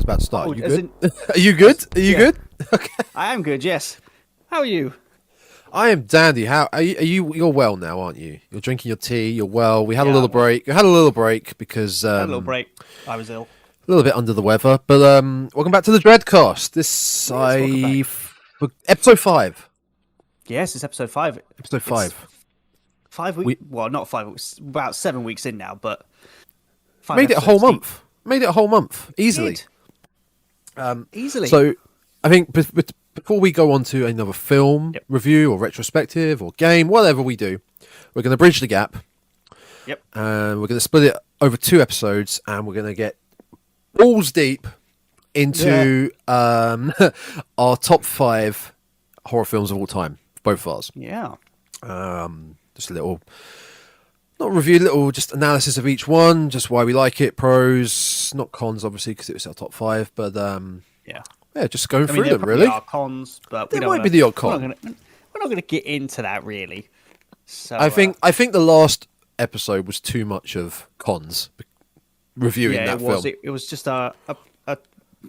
was about to start. Oh, You as good? in- Are you good? Are you Yeah. good? Okay. I am good, yes. How are you? I am dandy. How are you? You're well now, aren't you? You're drinking your tea. You're well. We had a Yeah, little I'm well. break. We had a little break because Had a little break. I was ill. a little bit under the weather. But welcome back to the Dreadcast. This welcome back. episode 5. Yes, it's episode 5. Episode It's 5. 5 weeks. Well, not 5 weeks. About 7 weeks in now, but Made it a whole month. Made it a whole month easily. Easily. So, I think before we go on to another film review or retrospective or game, whatever we do, we're going to bridge the gap. Yep. And we're going to split it over 2 episodes, and we're going to get balls deep into our top 5 horror films of all time, both of ours. Yeah. Just a little, not review, little just analysis of each one, just why we like it, pros, not cons, obviously, because it was our top 5, but yeah, just going through them, really. There are cons, but There might be the odd con. We're not going to get into that, really. So I think the last episode was too much of cons reviewing that film. It was just a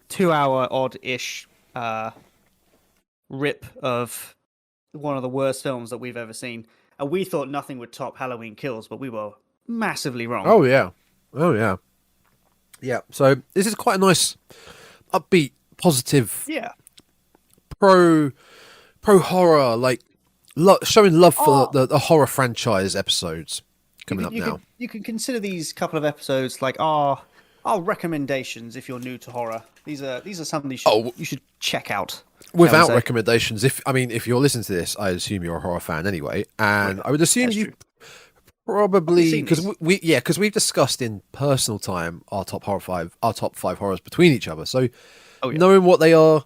2-hour odd-ish rip of one of the worst films that we've ever seen. And we thought nothing would top Halloween Kills, but we were massively wrong. Oh yeah. So this is quite a nice, upbeat, positive, pro horror, like showing love for the horror franchise episodes coming up now. You can consider these couple of episodes like our recommendations if you're new to horror. These are something you should check out. Without recommendations, if you're listening to this, I assume you're a horror fan anyway, and I would assume you probably because we've discussed in personal time our top 5 horrors between each other. So knowing what they are,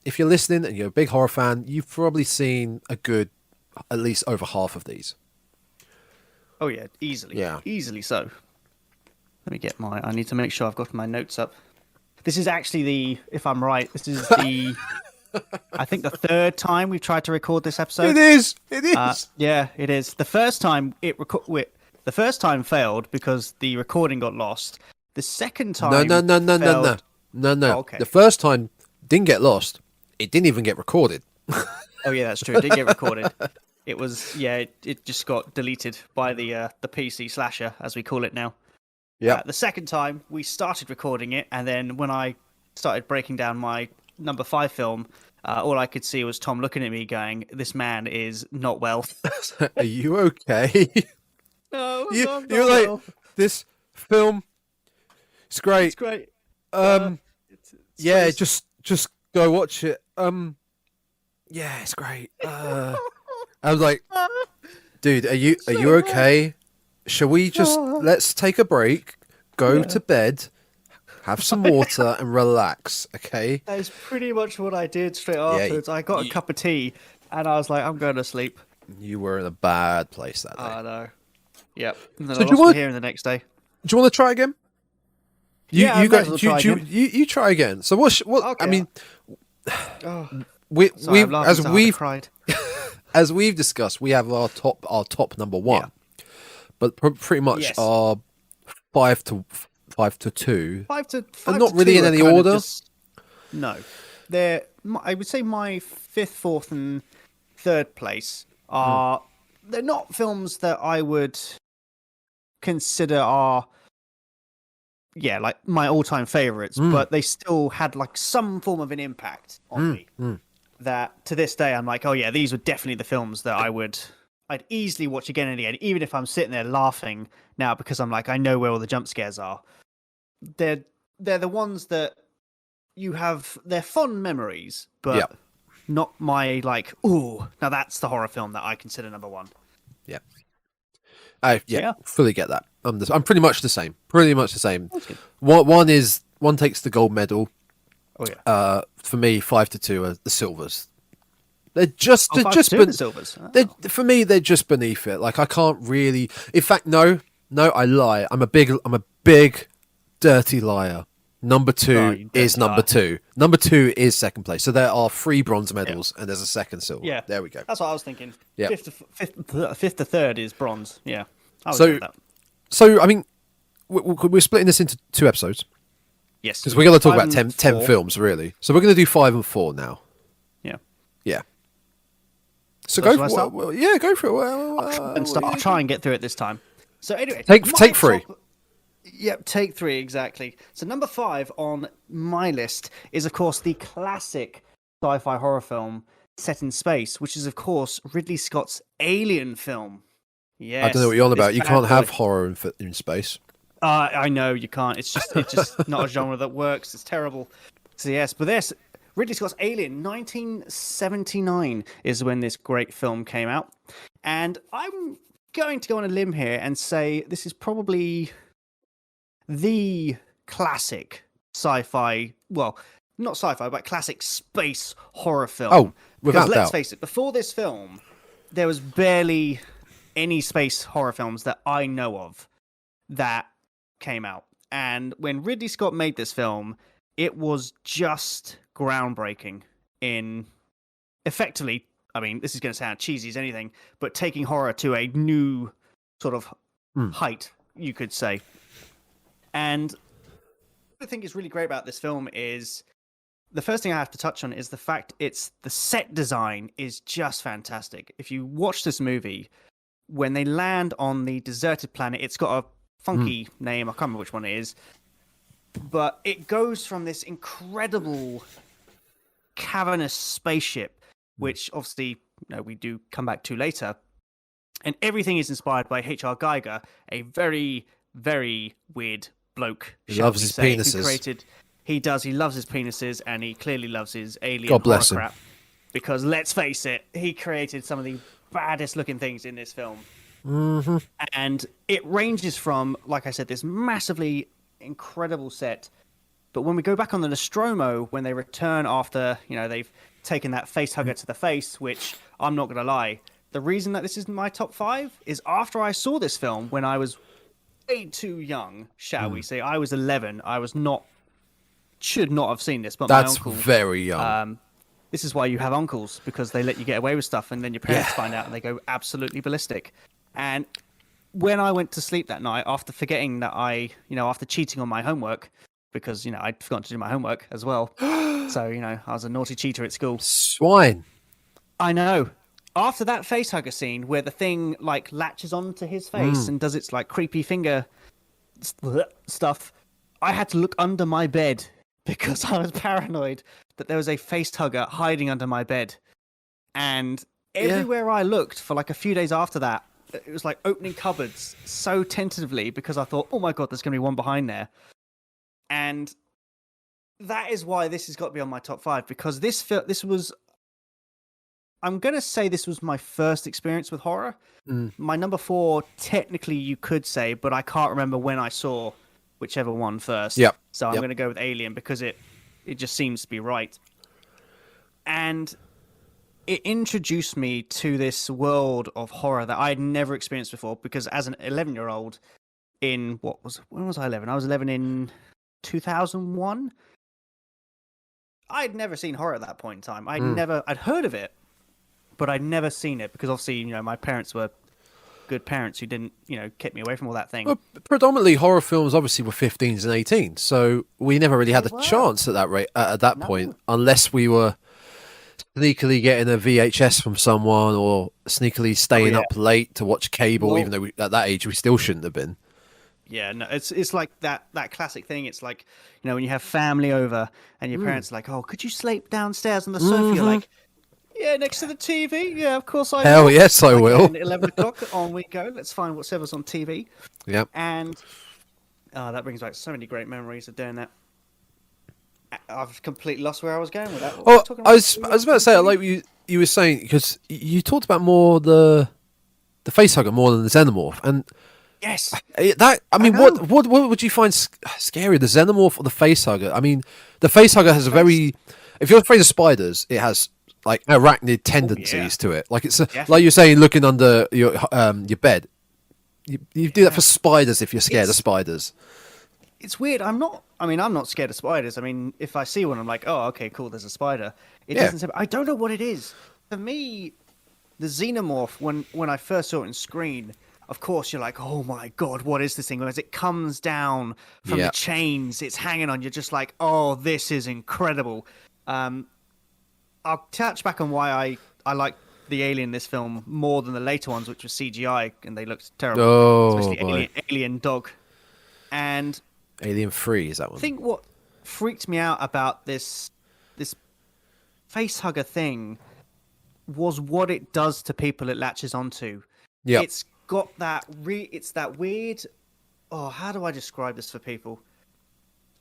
if you're listening and you're a big horror fan, you've probably seen at least over half of these. Oh yeah, easily. Yeah, easily so. Let me get I need to make sure I've got my notes up. This is actually if I'm right, this is I think the 3rd time we've tried to record this episode. It is. Yeah, it is. The first time the first time failed because the recording got lost. The second time No. Oh, okay. The first time didn't get lost. It didn't even get recorded. Oh yeah, that's true. It did get recorded. It was it just got deleted by the PC slasher, as we call it now. Yeah. The second time we started recording it, and then when I started breaking down my number 5 film, all I could see was Tom looking at me going, "This man is not well." Are you okay? No, you're like, well. This film, it's great. It's great. Just go watch it. Yeah, it's great. I was like, dude, are you okay? Shall we just let's take a break, go to bed, have some water, and relax? Okay. That is pretty much what I did straight afterwards. I got a cup of tea, and I was like, I'm going to sleep. You were in a bad place that day. I know. Yep. And then So I lost my hearing the next day. Do you want to try again? You try again. So what? Okay. I mean, as we've discussed, we have our top number 1, but pretty much our 5 to 2. 5 to 5 and not to really 2 in are any kind of order. No, I would say my 5th, 4th, and 3rd place are. They're not films that I would consider are. Yeah, like my all-time favorites, but they still had like some form of an impact on me. That to this day, I'm like, oh yeah, these were definitely the films that I'd easily watch again and again, even if I'm sitting there laughing now because I'm like, I know where all the jump scares are. They're the ones that they're fond memories, but not my like, ooh, now that's the horror film that I consider number 1. Yeah. I fully get that. I'm pretty much the same. One takes the gold medal. Oh yeah. For me, 5 to 2 are the silvers. They're just the silvers. Oh. For me, they're just beneath it. Like I can't really. In fact, no, I lie. I'm a big, dirty liar. Number 2 is number 2. Number 2 is second place. So there are 3 bronze medals and there's a second silver. Yeah, there we go. That's what I was thinking. Yeah, fifth to third is bronze. Yeah. So I mean, we're splitting this into 2 episodes. Yes. Because we're going to talk 5 about and 10 4. films, really. So we're going to do 5 and 4 now. Yeah. Yeah. So shall go I for start? yeah, go for it. I'll try and get through it this time. So anyway, Take my 3. Yep, take 3 exactly. So number 5 on my list is, of course, the classic sci-fi horror film set in space, which is, of course, Ridley Scott's Alien film. Yes, I don't know what you're on this about. You bad can't have boy. horror in space. I know you can't. It's just not a genre that works. It's terrible. So yes, but this Ridley Scott's Alien, 1979 is when this great film came out, and I'm going to go on a limb here and say this is probably the classic sci-fi. Well, not sci-fi, but classic space horror film. Oh, without because let's doubt. face it, before this film, there was barely any space horror films that I know of that came out. And when Ridley Scott made this film, it was just groundbreaking in effectively, I mean, this is going to sound cheesy as anything, but taking horror to a new sort of height, you could say. And what I think is really great about this film is the first thing I have to touch on is the fact the set design is just fantastic. If you watch this movie, when they land on the deserted planet, it's got a funky name. I can't remember which one it is. But it goes from this incredible cavernous spaceship, which obviously we do come back to later. And everything is inspired by H.R. Geiger, a very, very weird bloke. He loves his penises. He does. He loves his penises, and he clearly loves his alien God bless horror him. crap. Because let's face it, he created some of the baddest looking things in this film. Mm-hmm. And it ranges from, like I said, this massively incredible set. But when we go back on the Nostromo, when they return after, they've taken that face hugger to the face, which I'm not going to lie, the reason that this isn't my top 5 is after I saw this film when I was way too young, shall we say. I was 11. Should not have seen this, but That's my uncle... very young. This is why you have uncles, because they let you get away with stuff, and then your parents find out and they go absolutely ballistic. And when I went to sleep that night, after forgetting that after cheating on my homework, because, I'd forgotten to do my homework as well. So, I was a naughty cheater at school. Swine. I know. After that facehugger scene where the thing, latches onto his face and does its, creepy finger stuff, I had to look under my bed because I was paranoid that there was a facehugger hiding under my bed. And everywhere I looked for, a few days after that, it was like opening cupboards so tentatively because I thought, oh my God, there's going to be one behind there. And that is why this has got to be on my top 5, because this was, I'm going to say this was my first experience with horror. My number 4, technically you could say, but I can't remember when I saw whichever one first. Yep. So I'm going to go with Alien because it just seems to be right. And it introduced me to this world of horror that I had never experienced before, because as an 11-year-old when was I 11? I was 11 in 2001. I'd never seen horror at that point in time. I'd heard of it, but I'd never seen it because obviously, my parents were good parents who didn't, keep me away from all that thing. Well, predominantly horror films obviously were 15s and 18s, so we never really had a chance at that rate at that point, unless we were sneakily getting a VHS from someone or sneakily staying up late to watch cable, even though at that age we still shouldn't have been. Yeah, no, it's like that classic thing. It's like, when you have family over and your parents are like, oh, could you sleep downstairs on the sofa? You're like, yeah, next to the TV. Yeah, of course I will. Hell yes, I will. At 11 o'clock, on we go. Let's find whatever's on TV. Yep. And that brings back so many great memories of doing that. I've completely lost where I was going with that. I was about to say, like you were saying, because you talked about more the facehugger more than the xenomorph, and yes, what would you find scarier, the xenomorph or the facehugger? I mean, the facehugger has a very, if you're afraid of spiders, it has arachnid tendencies to it. Like it's like you're saying, looking under your bed. You do that for spiders if you're scared of spiders. It's weird. I'm not scared of spiders. I mean, if I see one, I'm like, oh, okay, cool, there's a spider. It doesn't say, I don't know what it is. For me, the xenomorph, when I first saw it on screen, of course, you're like, oh my God, what is this thing? As it comes down from the chains, it's hanging on. You're just like, oh, this is incredible. I'll touch back on why I like the alien in this film more than the later ones, which was CGI, and they looked terrible. Oh, especially Alien Dog. And Alien 3 is that one? I think what freaked me out about this facehugger thing was what it does to people it latches onto. Yeah, It's got that it's that weird. Oh, how do I describe this for people?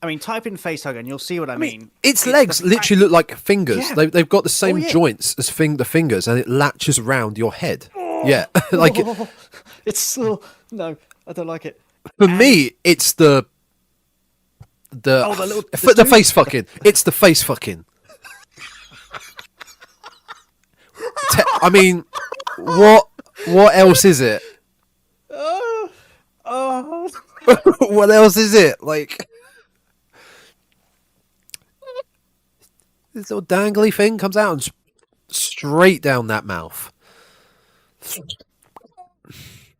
I mean, type in facehugger and you'll see what I mean. Its legs literally look like fingers. Yeah. They've got the same joints as the fingers, and it latches around your head. Yeah, like it's so no, I don't like it. For me, it's the face fucking. It's the face fucking. I mean, what else is it? What else is it? Like this little dangly thing comes out and straight down that mouth.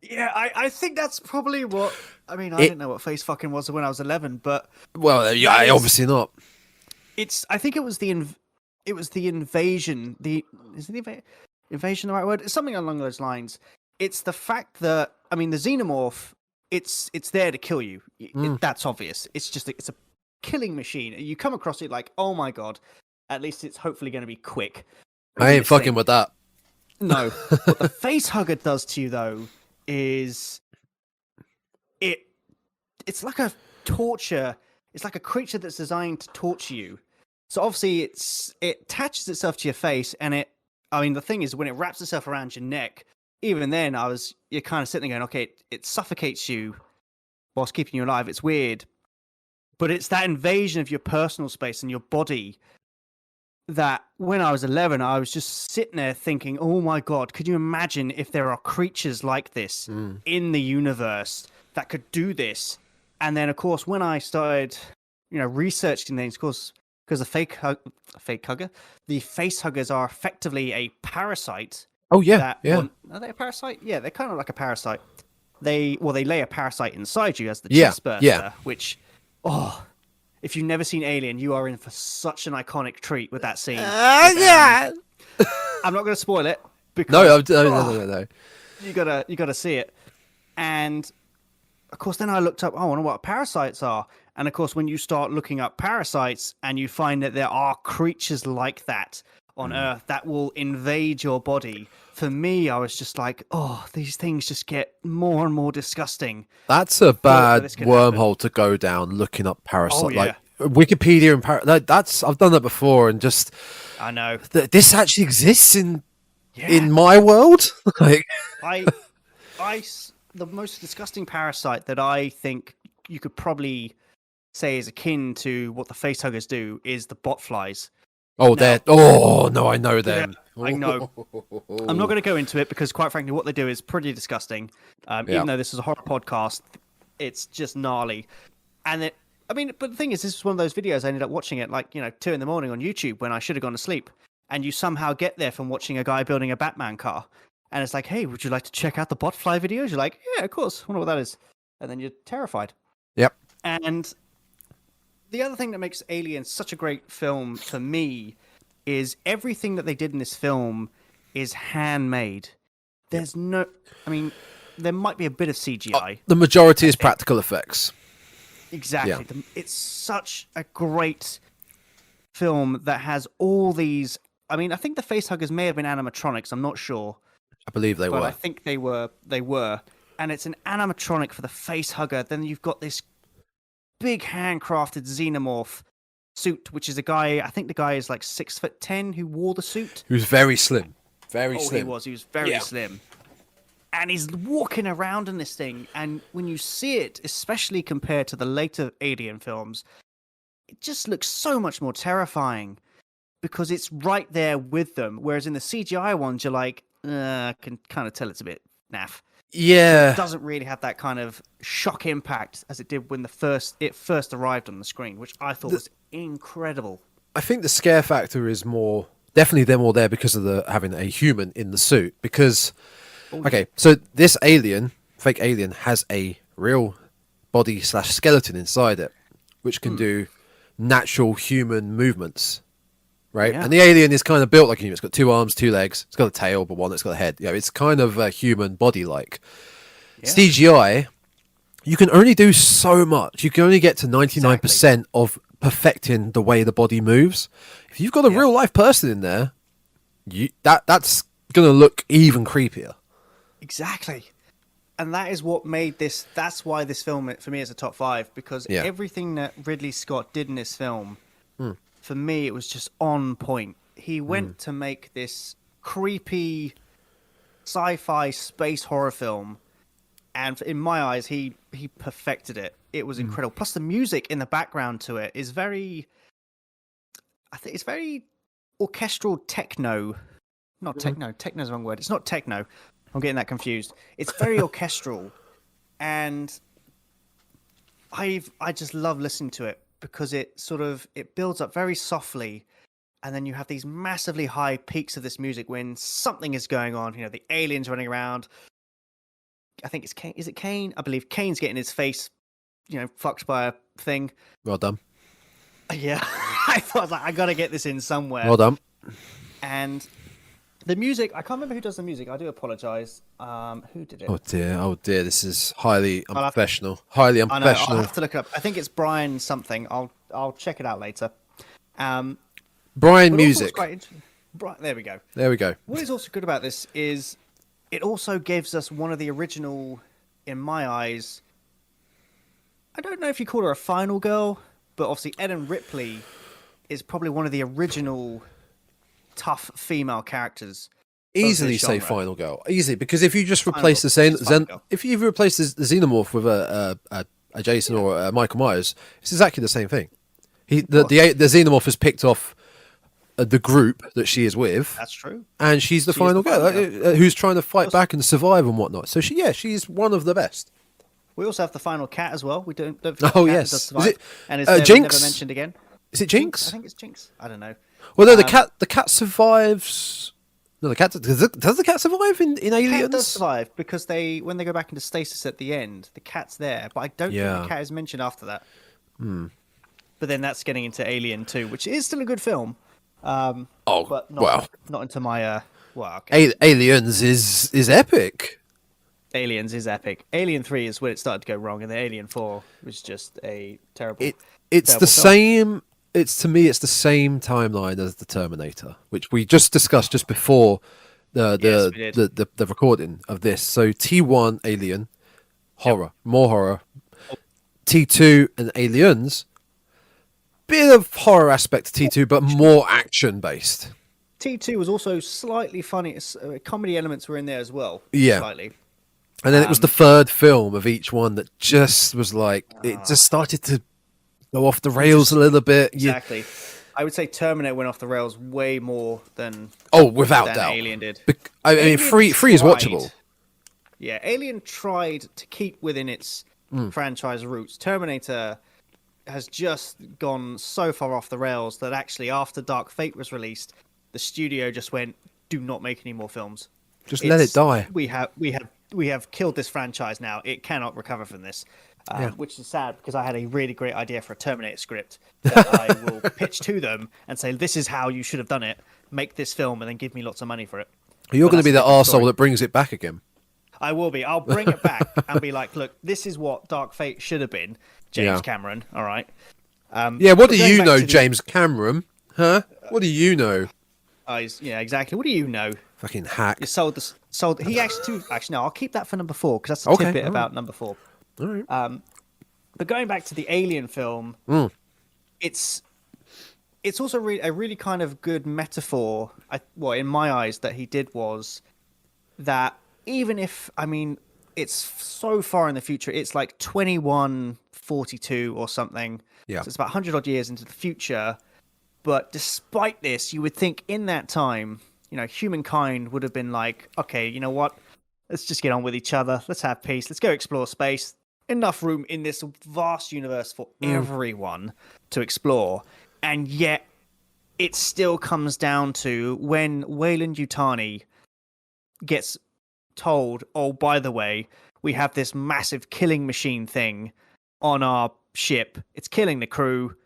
Yeah, I think that's probably what. I mean, I didn't know what face fucking was when I was 11, but obviously not. I think it was the invasion. Invasion the right word? It's something along those lines. It's the fact that the xenomorph. It's there to kill you. That's obvious. It's just it's a killing machine. You come across it like, oh my God. At least it's hopefully going to be quick. I ain't fucking with that. No. What the face hugger does to you though is it's like a torture. It's like a creature that's designed to torture you. So obviously it attaches itself to your face, and the thing is, when it wraps itself around your neck, even then you're kind of sitting there going, okay, it suffocates you whilst keeping you alive. It's weird. But it's that invasion of your personal space and your body that when I was 11, I was just sitting there thinking, oh my God, could you imagine if there are creatures like this in the universe that could do this? And then, of course, when I started, researching things, of course, because the face huggers are effectively a parasite. Oh yeah, Are they a parasite? Yeah, they're kind of like a parasite. They lay a parasite inside you as the chest burster, which, if you've never seen Alien, you are in for such an iconic treat with that scene. I'm not going to spoil it because no. You gotta see it. And of course, then I looked up. I wonder what parasites are. And of course, when you start looking up parasites and you find that there are creatures like that on Earth that will invade your body, for me, I was just like, oh, these things just get more and more disgusting. That's a bad wormhole to go down, looking up parasites. Oh, yeah. Like Wikipedia and that's I've done that before, and just I know this actually exists in my world. Like the most disgusting parasite that I think you could probably say is akin to what the facehuggers do is the botflies. Oh, I know them. Yeah, I know. I'm not going to go into it because, quite frankly, what they do is pretty disgusting. Even though this is a horror podcast, it's just gnarly. And but the thing is, this is one of those videos I ended up watching at 2 a.m. on YouTube when I should have gone to sleep. And you somehow get there from watching a guy building a Batman car. And it's like, hey, would you like to check out the botfly videos? You're like, yeah, of course. I wonder what that is. And then you're terrified. Yep. And the other thing that makes Alien such a great film for me is everything that they did in this film is handmade. There's there might be a bit of CGI. The majority is practical effects. Exactly. Yeah. It's such a great film that has all these. I think the facehuggers may have been animatronics. I'm not sure. I believe they were. I think they were. And it's an animatronic for the facehugger. Then you've got this big handcrafted xenomorph suit, which is a guy. I think the guy is like 6'10" who wore the suit. He was very slim. Very slim. He was very slim. And he's walking around in this thing. And when you see it, especially compared to the later Alien films, it just looks so much more terrifying because it's right there with them. Whereas in the CGI ones, you're like, I can kind of tell it's a bit naff. Yeah. It doesn't really have that kind of shock impact as it did when it first arrived on the screen, which I thought was incredible. I think the scare factor is definitely they're more there because of having a human in the suit. Because, so this alien fake alien has a real body / skeleton inside it, which can do natural human movements, right? Yeah. And the alien is kind of built like a human. It's got 2 arms, 2 legs. It's got a tail, but one that's got a head. It's kind of a human body-like. Yeah. CGI, you can only do so much. You can only get to 99% of perfecting the way the body moves. If you've got a real life person in there, that's gonna look even creepier. Exactly. And that is what made this. That's why this film, for me, is a top 5, because everything that Ridley Scott did in this film, for me, it was just on point. He went to make this creepy sci-fi space horror film, and in my eyes, he perfected it. It was incredible. Plus, the music in the background to it is very. I think it's very orchestral techno. Not techno. Techno's the wrong word. It's not techno. I'm getting that confused. It's very orchestral, and I just love listening to it because it builds up very softly, and then you have these massively high peaks of this music when something is going on. The aliens running around. I think it's Kane. Is it Kane? I believe Kane's getting his face, fucked by a thing. Well done. Yeah, I thought I gotta get this in somewhere. Well done. And the music, I can't remember who does the music. I do apologize. Who did it? Oh dear. This is highly unprofessional. Highly unprofessional. I'll have to look it up. I think it's Brian something. I'll check it out later. Brian Music. There we go. There we go. What is also good about this is it also gives us one of the original, in my eyes, I don't know if you call her a final girl, but obviously Ellen Ripley is probably one of the original tough female characters. Easily say final girl. Easily, because if you just replace the xenomorph with a Jason or a Michael Myers, it's exactly the same thing. The xenomorph has picked off the group that she is with. That's true. And she's the final girl who's trying to fight back and survive and whatnot. So she's one of the best. We also have the final cat as well. We don't. Oh yes. Is it? And it's Jinx? never mentioned again. Is it Jinx? I think it's Jinx. I don't know. Well, no, the cat survives. No, the cat does the cat survive in Aliens? The cat does survive because when they go back into stasis at the end, the cat's there, but I don't think the cat is mentioned after that. But then that's getting into Alien 2, which is still a good film. But not into my Aliens is epic. Aliens is epic. Alien 3 is when it started to go wrong, and the Alien 4 was just a terrible. It's the same. To me, it's the same timeline as the Terminator, which we just discussed just before the recording of this. So T1 Alien, horror, more horror. T2 and Aliens, bit of horror aspect to T2, but more action based. T2 was also slightly funny. Comedy elements were in there as well. Yeah, slightly. And then it was the third film of each one that just was like it just started to go off the rails a little bit. Exactly. I would say Terminator went off the rails way more than without doubt Alien did. I mean, free is watchable. Yeah, Alien tried to keep within its franchise roots. Terminator has just gone so far off the rails that actually after Dark Fate was released, the studio just went, "Do not make any more films. Let it die. We have killed this franchise now. It cannot recover from this." Which is sad because I had a really great idea for a Terminator script that I will pitch to them and say, "This is how you should have done it. Make this film and then give me lots of money for it." You're going to be the arsehole that brings it back again. I will be. I'll bring it back and be like, "Look, this is what Dark Fate should have been, James Cameron." All right. What do you know, James Cameron? Huh? What do you know? Exactly. What do you know? Fucking hack. You sold. He actually no. I'll keep that for number 4 because that's a tidbit about number 4. All right. But going back to the Alien film, it's also a really kind of good metaphor. In my eyes, that he did was that even if it's so far in the future, it's like 2142 or something. Yeah, so it's about 100 odd years into the future. But despite this, you would think in that time, humankind would have been like, okay, you know what? Let's just get on with each other. Let's have peace. Let's go explore space. Enough room in this vast universe for everyone to explore. And yet, it still comes down to when Weyland Yutani gets told, "Oh, by the way, we have this massive killing machine thing on our ship. It's killing the crew.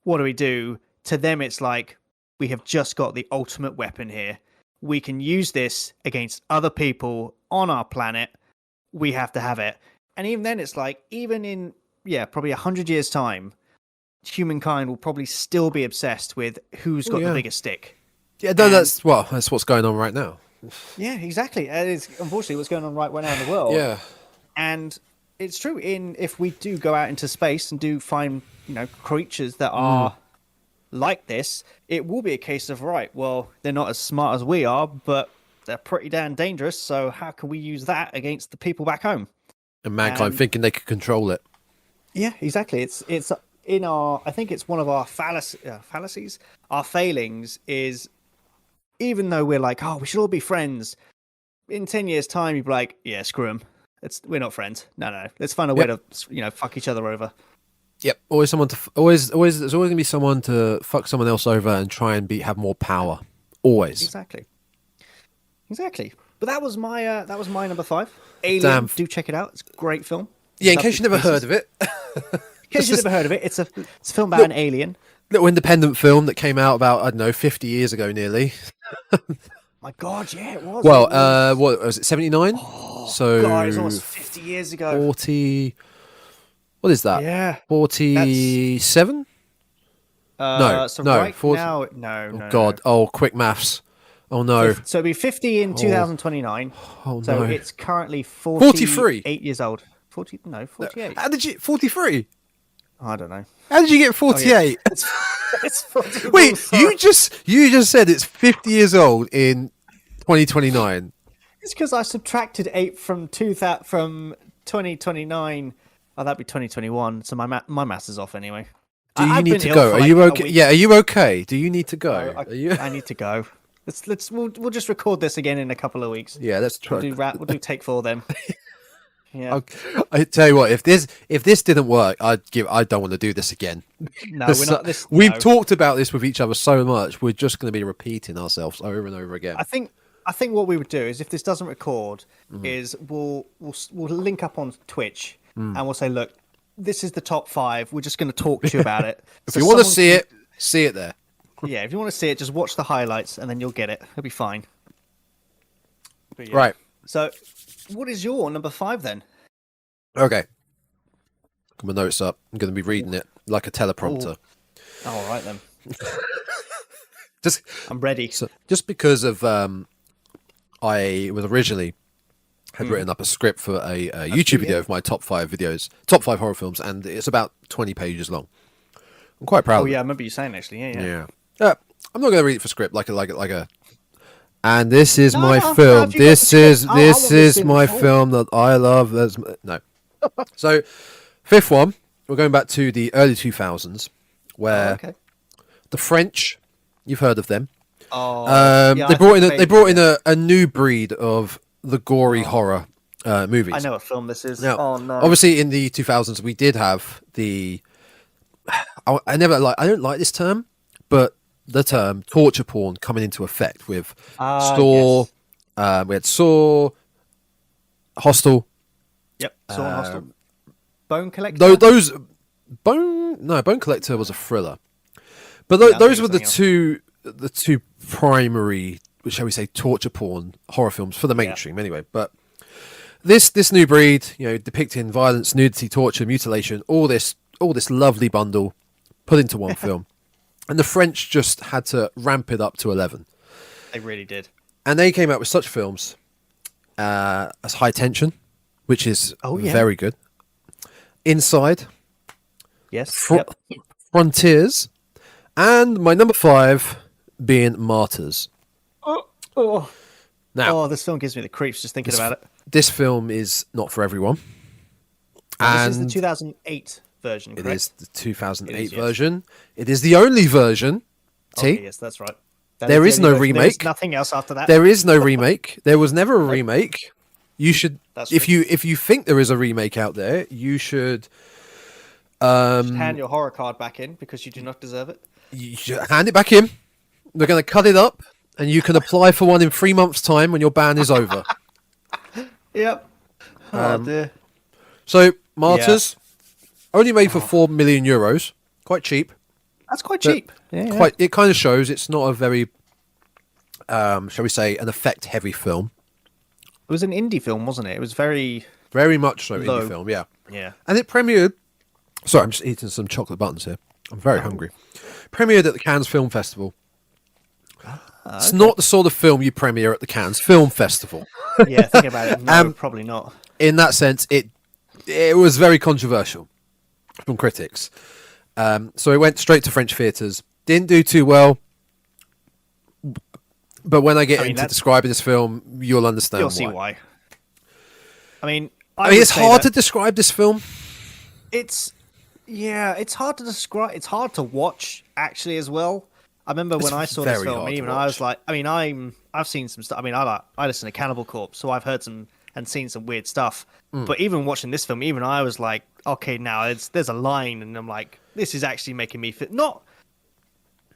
What do we do? To them, it's like, we have just got the ultimate weapon here. We can use this against other people on our planet. We have to have it. And even then, it's like, even in, probably 100 years' time, humankind will probably still be obsessed with who's got the biggest stick. Yeah, no, that's what's going on right now. Yeah, exactly. And it's unfortunately what's going on right now in the world. Yeah. And it's true. If we do go out into space and do find, creatures that are like this, it will be a case of, right, well, they're not as smart as we are, but they're pretty damn dangerous. So how can we use that against the people back home? And mankind thinking they could control it. Yeah, exactly. It's in our. I think it's one of our fallacies. Our failings is, even though we're like, oh, we should all be friends. In 10 years' time, you'd be like, yeah, screw them. We're not friends. No. Let's find a way to, fuck each other over. Yep. Always someone to there's always gonna be someone to fuck someone else over and try and have more power. Always. Exactly. But that was my number 5. Alien. Do check it out. It's a great film. Yeah, in case you never heard of it. It's a film about an alien. Little independent film that came out about, I don't know, 50 years ago nearly. My God, yeah, it was. Well, what was it, 79? So God, it was almost 50 years ago. 40. What is that? Yeah. 47? No. 40, now, no. God. No. Oh, quick maths. Oh, no. So it'll be 50 in 2029. Oh, so no. it's currently 43. 8 years old. 48. How did you... 43? I don't know. How did you get 48? Oh, yeah. It's 44. Wait, you just said it's 50 years old in 2029. It's because I subtracted 8 from 2029. Oh, that'd be 2021. So my maths is off anyway. Do you need to go? Are you okay? Yeah, are you okay? Do you need to go? I need to go. We'll just record this again in a couple of weeks. Yeah, let's try. We'll do take 4 then. Yeah. I tell you what, if this didn't work, I don't want to do this again. No, we're not. We've talked about this with each other so much. We're just going to be repeating ourselves over and over again. I think what we would do is, if this doesn't record, is we'll link up on Twitch and we'll say, look, this is the top 5. We're just going to talk to you about it. If you want to see it there. Yeah, if you want to see it, just watch the highlights and then you'll get it. It'll be fine. Yeah. Right. So, what is your number 5 then? Okay. Got my notes up. I'm going to be reading it like a teleprompter. Oh, all right then. I'm ready. So, just because of I was originally had written up a script for a YouTube video of my top 5 horror films, and it's about 20 pages long. I'm quite proud. Oh yeah, I remember you saying actually. Yeah. I'm not going to read it for script like a. And this is my film. This is my film that I love. No. So, 5th one, we're going back to the early 2000s, where the French, you've heard of them. They brought in a new breed of the gory horror movies. I know what film this is. Now, no. obviously, in the 2000s, we did have the. I don't like this term, but the term torture porn coming into effect with Saw. Yes. We had Saw, Hostel. Yep. Saw and Hostel. Bone Collector. Bone Collector was a thriller, but those were the two primary, shall we say, torture porn horror films for the mainstream anyway. But this new breed, depicting violence, nudity, torture, mutilation, all this lovely bundle put into one film. And the French just had to ramp it up to 11. They really did. And they came out with such films as High Tension, which is very good. Inside. Yes. Frontiers. And my number 5 being Martyrs. Now, this film gives me the creeps just thinking about it. This film is not for everyone. This is the 2008 version, correct? It is the 2008 version. It is the only version. Okay, yes, that's right. There is no remake. There's nothing else after that. There is no remake. There was never a remake. You should, if you think there is a remake out there, you should hand your horror card back in because you do not deserve it. You should hand it back in. They're going to cut it up, and you can apply for one in 3 months' time when your ban is over. Yep. Oh dear. So Martyrs only made for €4 million, quite cheap. That's quite cheap. Yeah. Quite. It kind of shows it's not a very, shall we say, an effect-heavy film. It was an indie film, wasn't it? It was very much so low. indie film. Yeah. Yeah. And it premiered. Sorry, I'm just eating some chocolate buttons here. I'm very hungry. Premiered at the Cannes Film Festival. It's not the sort of film you premiere at the Cannes Film Festival. Yeah, think about it. No, probably not. In that sense, it was very controversial from critics. So it went straight to French theatres. Didn't do too well. But when I get into describing this film, you'll understand why. You'll see why. I mean, it's hard to describe this film. It's hard to describe. It's hard to watch actually as well. I remember when I saw this film, even I was like, I mean, I've seen some stuff. I mean, I listen to Cannibal Corpse, so I've heard some and seen some weird stuff. But even watching this film, even I was like, okay, now there's a line, and I'm like, this is actually making me feel not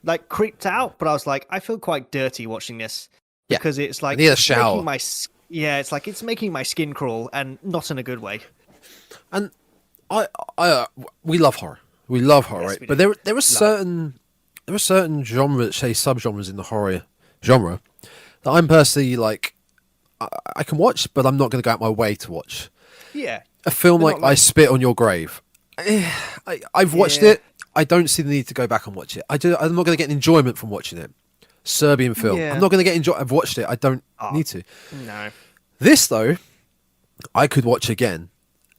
like creeped out, but I was like, I feel quite dirty watching this because it's like I need a shower. It's like it's making my skin crawl, and not in a good way. And we love horror. We love horror, right? But there are certain genres, say subgenres in the horror genre that I'm personally like, I can watch, but I'm not going to go out my way to watch. Yeah. A film like I Spit on Your Grave. I've watched it. I don't see the need to go back and watch it. I'm not going to get enjoyment from watching it. Serbian film. Yeah. I'm not going to get enjoy. I've watched it. I don't need to. No. This though, I could watch again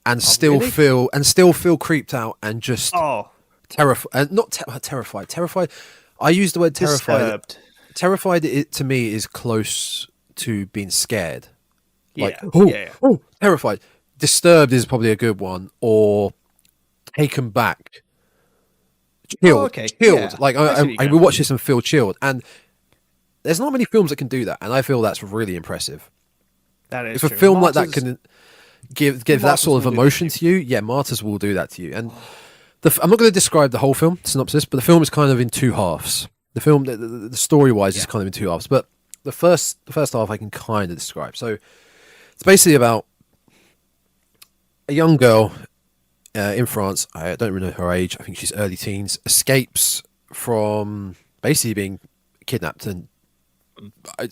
and still feel creeped out and just terrified. Not terrified. Terrified. I use the word terrified. Disturbed. Terrified. It to me is close to being scared. Like terrified. Disturbed is probably a good one, or taken back. Chilled. Chilled. Yeah. Like I will watch this and feel chilled. And there's not many films that can do that, and I feel that's really impressive. That is. If a film like that can give that sort of emotion to you, Martyrs will do that to you. And I'm not going to describe the whole film synopsis, but the film is kind of in two halves. The film, the story-wise, is kind of in two halves. But the first half I can kind of describe. So it's basically about a young girl in France. I don't really know her age. I think she's early teens. Escapes from basically being kidnapped, and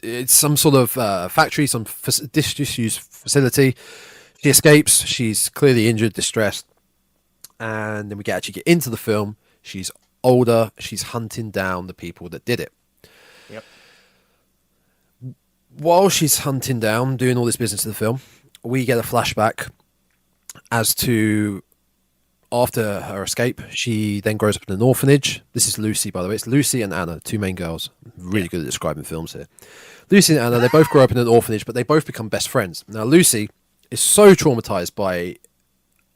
it's some sort of factory, some disused facility. She escapes. She's clearly injured, distressed, and then we actually get into the film. She's older. She's hunting down the people that did it. Yep. While she's hunting down, doing all this business in the film, we get a flashback as to after her escape. She then grows up in an orphanage. This is Lucy, by the way. It's Lucy and Anna, two main girls. Really good at describing films here. Lucy and Anna, they both grow up in an orphanage, but they both become best friends. Now, Lucy is so traumatized by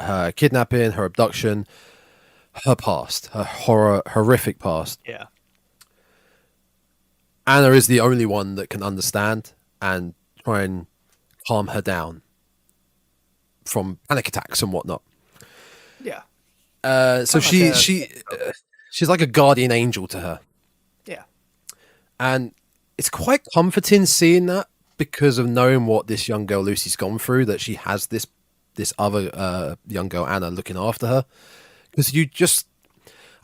her kidnapping, her abduction, her past, her horrific past. Yeah. Anna is the only one that can understand and try and calm her down from panic attacks and whatnot. Yeah. So she's like a guardian angel to her. Yeah. And it's quite comforting seeing that, because of knowing what this young girl Lucy's gone through, that she has this other young girl Anna looking after her. Because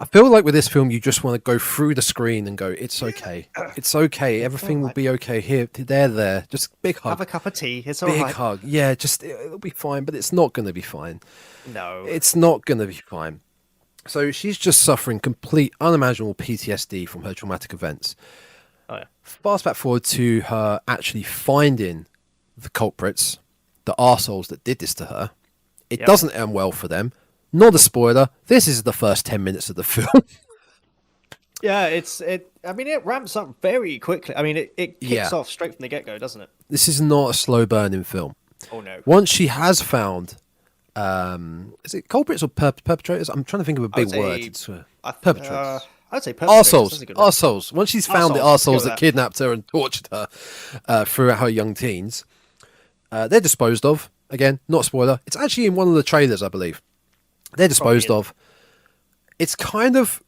I feel like with this film, you just want to go through the screen and go, it's okay. It's okay. Everything will be okay here. There. Just big hug. Have a cup of tea. It's all right. Big hug. Yeah, it'll be fine, but it's not going to be fine. No. It's not going to be fine. So she's just suffering complete, unimaginable PTSD from her traumatic events. Oh, yeah. Fast back forward to her actually finding the culprits, the arseholes that did this to her. It doesn't end well for them. Not a spoiler. This is the first 10 minutes of the film. Yeah, it ramps up very quickly. I mean, it kicks off straight from the get-go, doesn't it? This is not a slow burning film. Oh, no. Once she has found, is it culprits or perpetrators? I'm trying to think of a big word. Perpetrators. I'd say perpetrators. Arseholes. Once she's found the arseholes that kidnapped her and tortured her throughout her young teens, they're disposed of. Again, not a spoiler. It's actually in one of the trailers, I believe. They're disposed of. It's kind of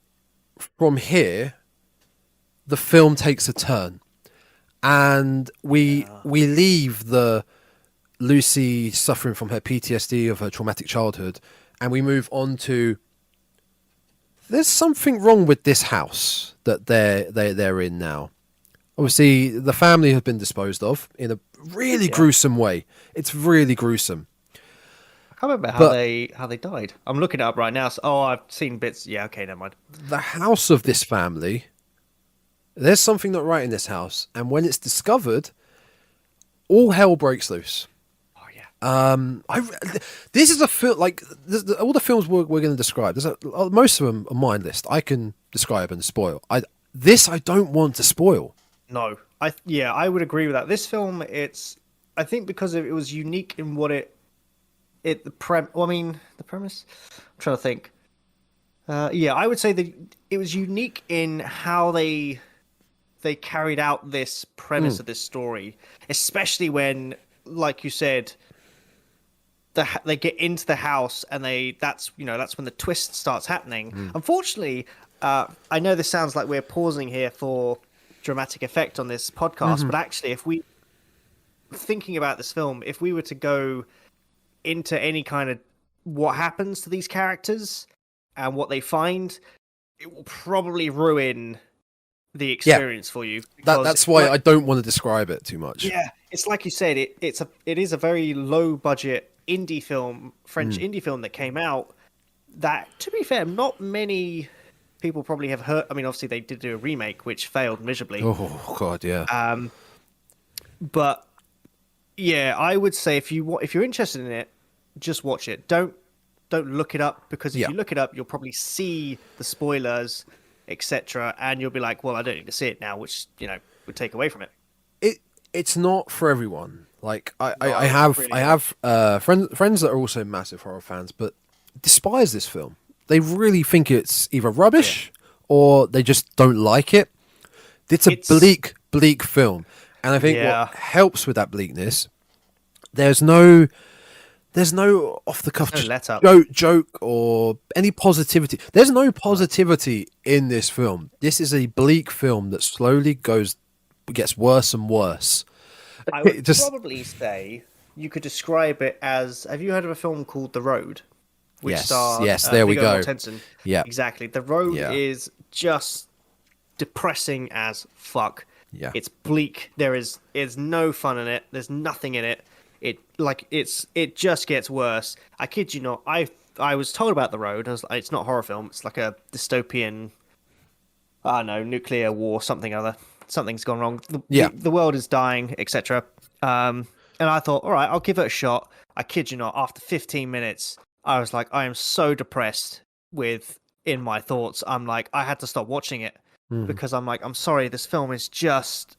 from here, the film takes a turn, and we leave the Lucy suffering from her PTSD of her traumatic childhood, and we move on to there's something wrong with this house that they're in now. Obviously, the family have been disposed of in a really gruesome way. It's really gruesome. I can't remember how they died. I'm looking it up right now. So, I've seen bits. Yeah, okay, never mind. The house of this family, there's something not right in this house, and when it's discovered, all hell breaks loose. Oh yeah. This is a film like all the films we're going to describe. Most of them are mine list. I can describe and spoil. I don't want to spoil. No, I would agree with that. This film, I think because it was unique in what the premise. I'm trying to think. I would say that it was unique in how they carried out this premise of this story, especially when, like you said, they get into the house and that's when the twist starts happening. Unfortunately, I know this sounds like we're pausing here for dramatic effect on this podcast, but actually, if we thinking about this film, if we were to go into any kind of what happens to these characters and what they find, it will probably ruin the experience for you. That's why I don't want to describe it too much. Yeah, it's like you said, it is a very low budget indie film, French indie film that came out. That, to be fair, not many people probably have heard. I mean, obviously they did do a remake which failed miserably. Oh God, yeah. But yeah, I would say if you're interested in it, just watch it. Don't look it up, because if you look it up, you'll probably see the spoilers, etc., and you'll be like, well, I don't need to see it now, which would take away from it. It's not for everyone. Like I have friends that are also massive horror fans, but despise this film. They really think it's either rubbish or they just don't like it. It's a bleak film, and I think what helps with that bleakness, there's no off the cuff joke or any positivity. There's no positivity in this film. This is a bleak film that slowly gets worse and worse. I would probably say you could describe it as, have you heard of a film called The Road? Yes, there we go. Yeah, exactly. The Road is just depressing as fuck. Yeah, it's bleak. There's no fun in it. There's nothing in it. It just gets worse. I kid you not. I was told about The Road. It's not a horror film. It's like a dystopian, I don't know, nuclear war, something or other. Something's gone wrong. The world is dying, etc. And I thought, all right, I'll give it a shot. I kid you not. After 15 minutes, I was like, I am so depressed in my thoughts. I'm like, I had to stop watching it because I'm like, I'm sorry, this film is just,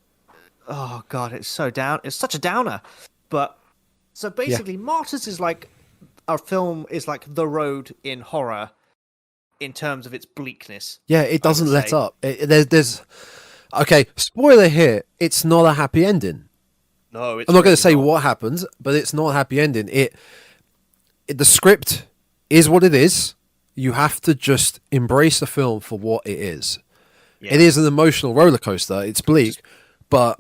oh God, it's so down. It's such a downer. But so basically, Martyrs is like a film is like The Road in horror in terms of its bleakness. Yeah, it doesn't let up. There's okay, spoiler here. It's not a happy ending. No, I'm not going to say what happens, but it's not a happy ending. The script is what it is. You have to just embrace the film for what it is. Yeah. It is an emotional roller coaster. It's bleak, but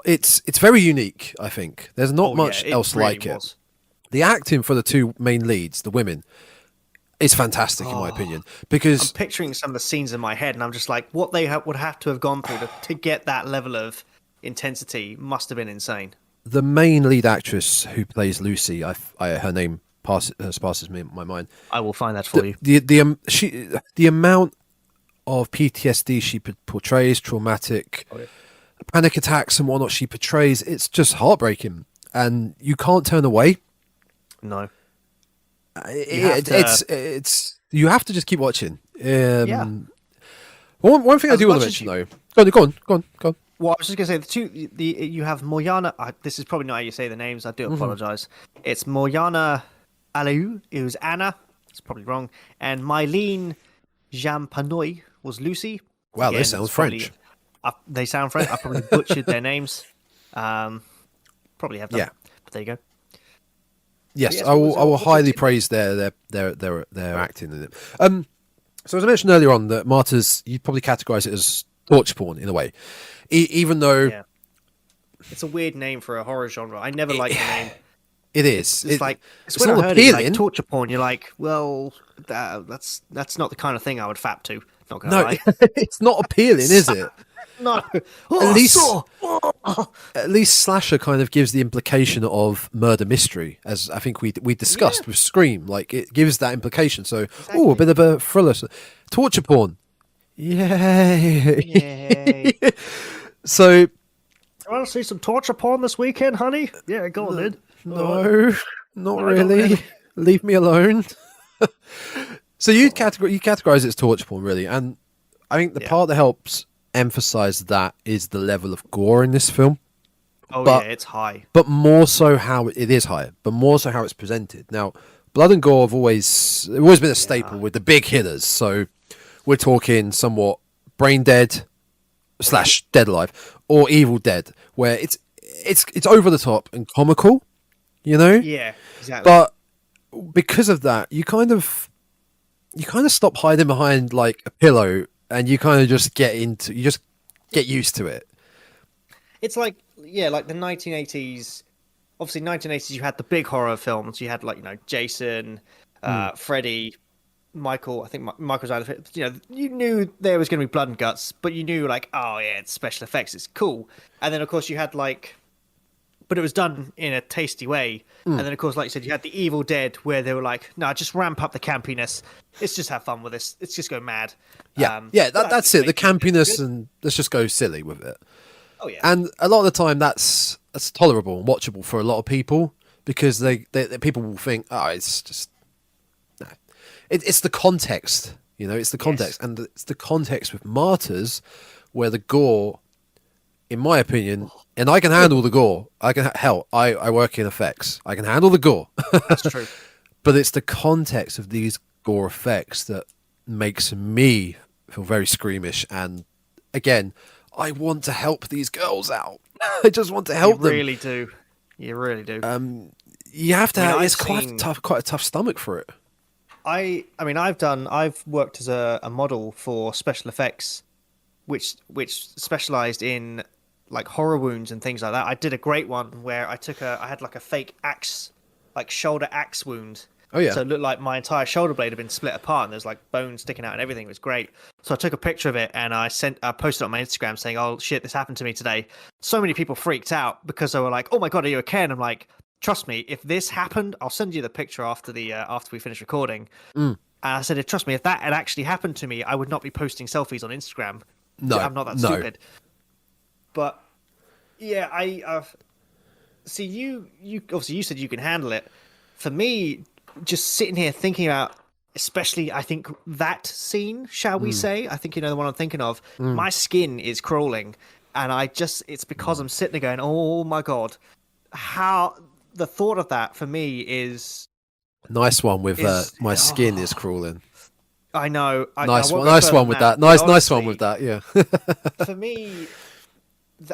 it's very unique. I think there's not much else really like it. The acting for the two main leads, the women, is fantastic in my opinion. Because I'm picturing some of the scenes in my head, and I'm just like, what they would have to have gone through to get that level of intensity must have been insane. The main lead actress who plays Lucy, her name passes me my mind. I will find that for you. The amount of PTSD she portrays, traumatic panic attacks and whatnot she portrays, it's just heartbreaking, and you can't turn away. No, it's you have to just keep watching. One thing I do want to mention though. Go on. Well, I was just going to say you have Moyana. This is probably not how you say the names. I do apologize. It's Moyana Aleu, who's Anna. It's probably wrong. And Mylene Jampanoy was Lucy. Wow, they sound French. They sound French. I probably butchered their names. Probably have done. Yeah. But there you go. Yes, I will highly praise their acting in it. So as I mentioned earlier on, that Martyrs, you'd probably categorize it as torture porn in a way, even though it's a weird name for a horror genre. I never liked the name. It is. It's like it's when not I heard it, like appealing. torture porn. You're like, well, that's not the kind of thing I would fap to. Not gonna No, lie. it's not appealing, is it? No. At Oh, least, saw. Oh. at least slasher kind of gives the implication of murder mystery, as I think we discussed with Scream. Like it gives that implication. So, a bit of a thriller. Torture porn. Yay! Yay. So, You want to see some torture porn this weekend, honey? Yeah, go on, then. no, not really. Leave me alone. So you categorize it as torture porn, really, and I think the part that helps emphasize that is the level of gore in this film. Oh, it's high. But more so how it is high, but more so how it's presented. Now, blood and gore have always been a staple with the big hitters. So we're talking somewhat brain dead / dead alive or Evil Dead, where it's over the top and comical, you know? Yeah, exactly. But because of that, you kind of stop hiding behind like a pillow and you kind of just get used to it. It's like like the 1980s. Obviously, 1980s. You had the big horror films. You had like Jason, Freddy, Michael. I think Michael's out of it. You knew there was going to be blood and guts, but you knew like, oh yeah, it's special effects. It's cool. And then of course you had but it was done in a tasty way. And then, of course, like you said, you had the Evil Dead where they were like, no, just ramp up the campiness. Let's just have fun with this. Let's just go mad. Yeah, that's it. The campiness, and let's just go silly with it. Oh, yeah. And a lot of the time, that's tolerable and watchable for a lot of people because they people will think, oh, it's just... No. It's the context, it's the context. Yes. And it's the context with Martyrs where the gore... In my opinion, and I can handle the gore. I work in effects. I can handle the gore. That's true. But it's the context of these gore effects that makes me feel very squeamish. And again, I want to help these girls out. I just want to help them. You really do. You really do. You have to have. It's quite a tough stomach for it. I've worked as a model for special effects, which specialized in like horror wounds and things like that. I did a great one where I had like a fake axe, like shoulder axe wound. Oh yeah. So it looked like my entire shoulder blade had been split apart and there's like bones sticking out and everything. It was great. So I took a picture of it and I posted it on my Instagram saying, "Oh shit, this happened to me today." So many people freaked out because they were like, "Oh my god, are you okay?" And I'm like, "Trust me, if this happened, I'll send you the picture after we finish recording." And I said, "Trust me, if that had actually happened to me, I would not be posting selfies on Instagram. No, I'm not that stupid." But yeah, I see you obviously you said you can handle it. For me, just sitting here thinking about, especially I think that scene, shall we say? I think you know the one I'm thinking of. My skin is crawling, and it's because I'm sitting there going, "Oh my god, how." The thought of that for me is nice one with my skin is crawling. I know. Nice one with that. Nice one with that. Yeah. For me,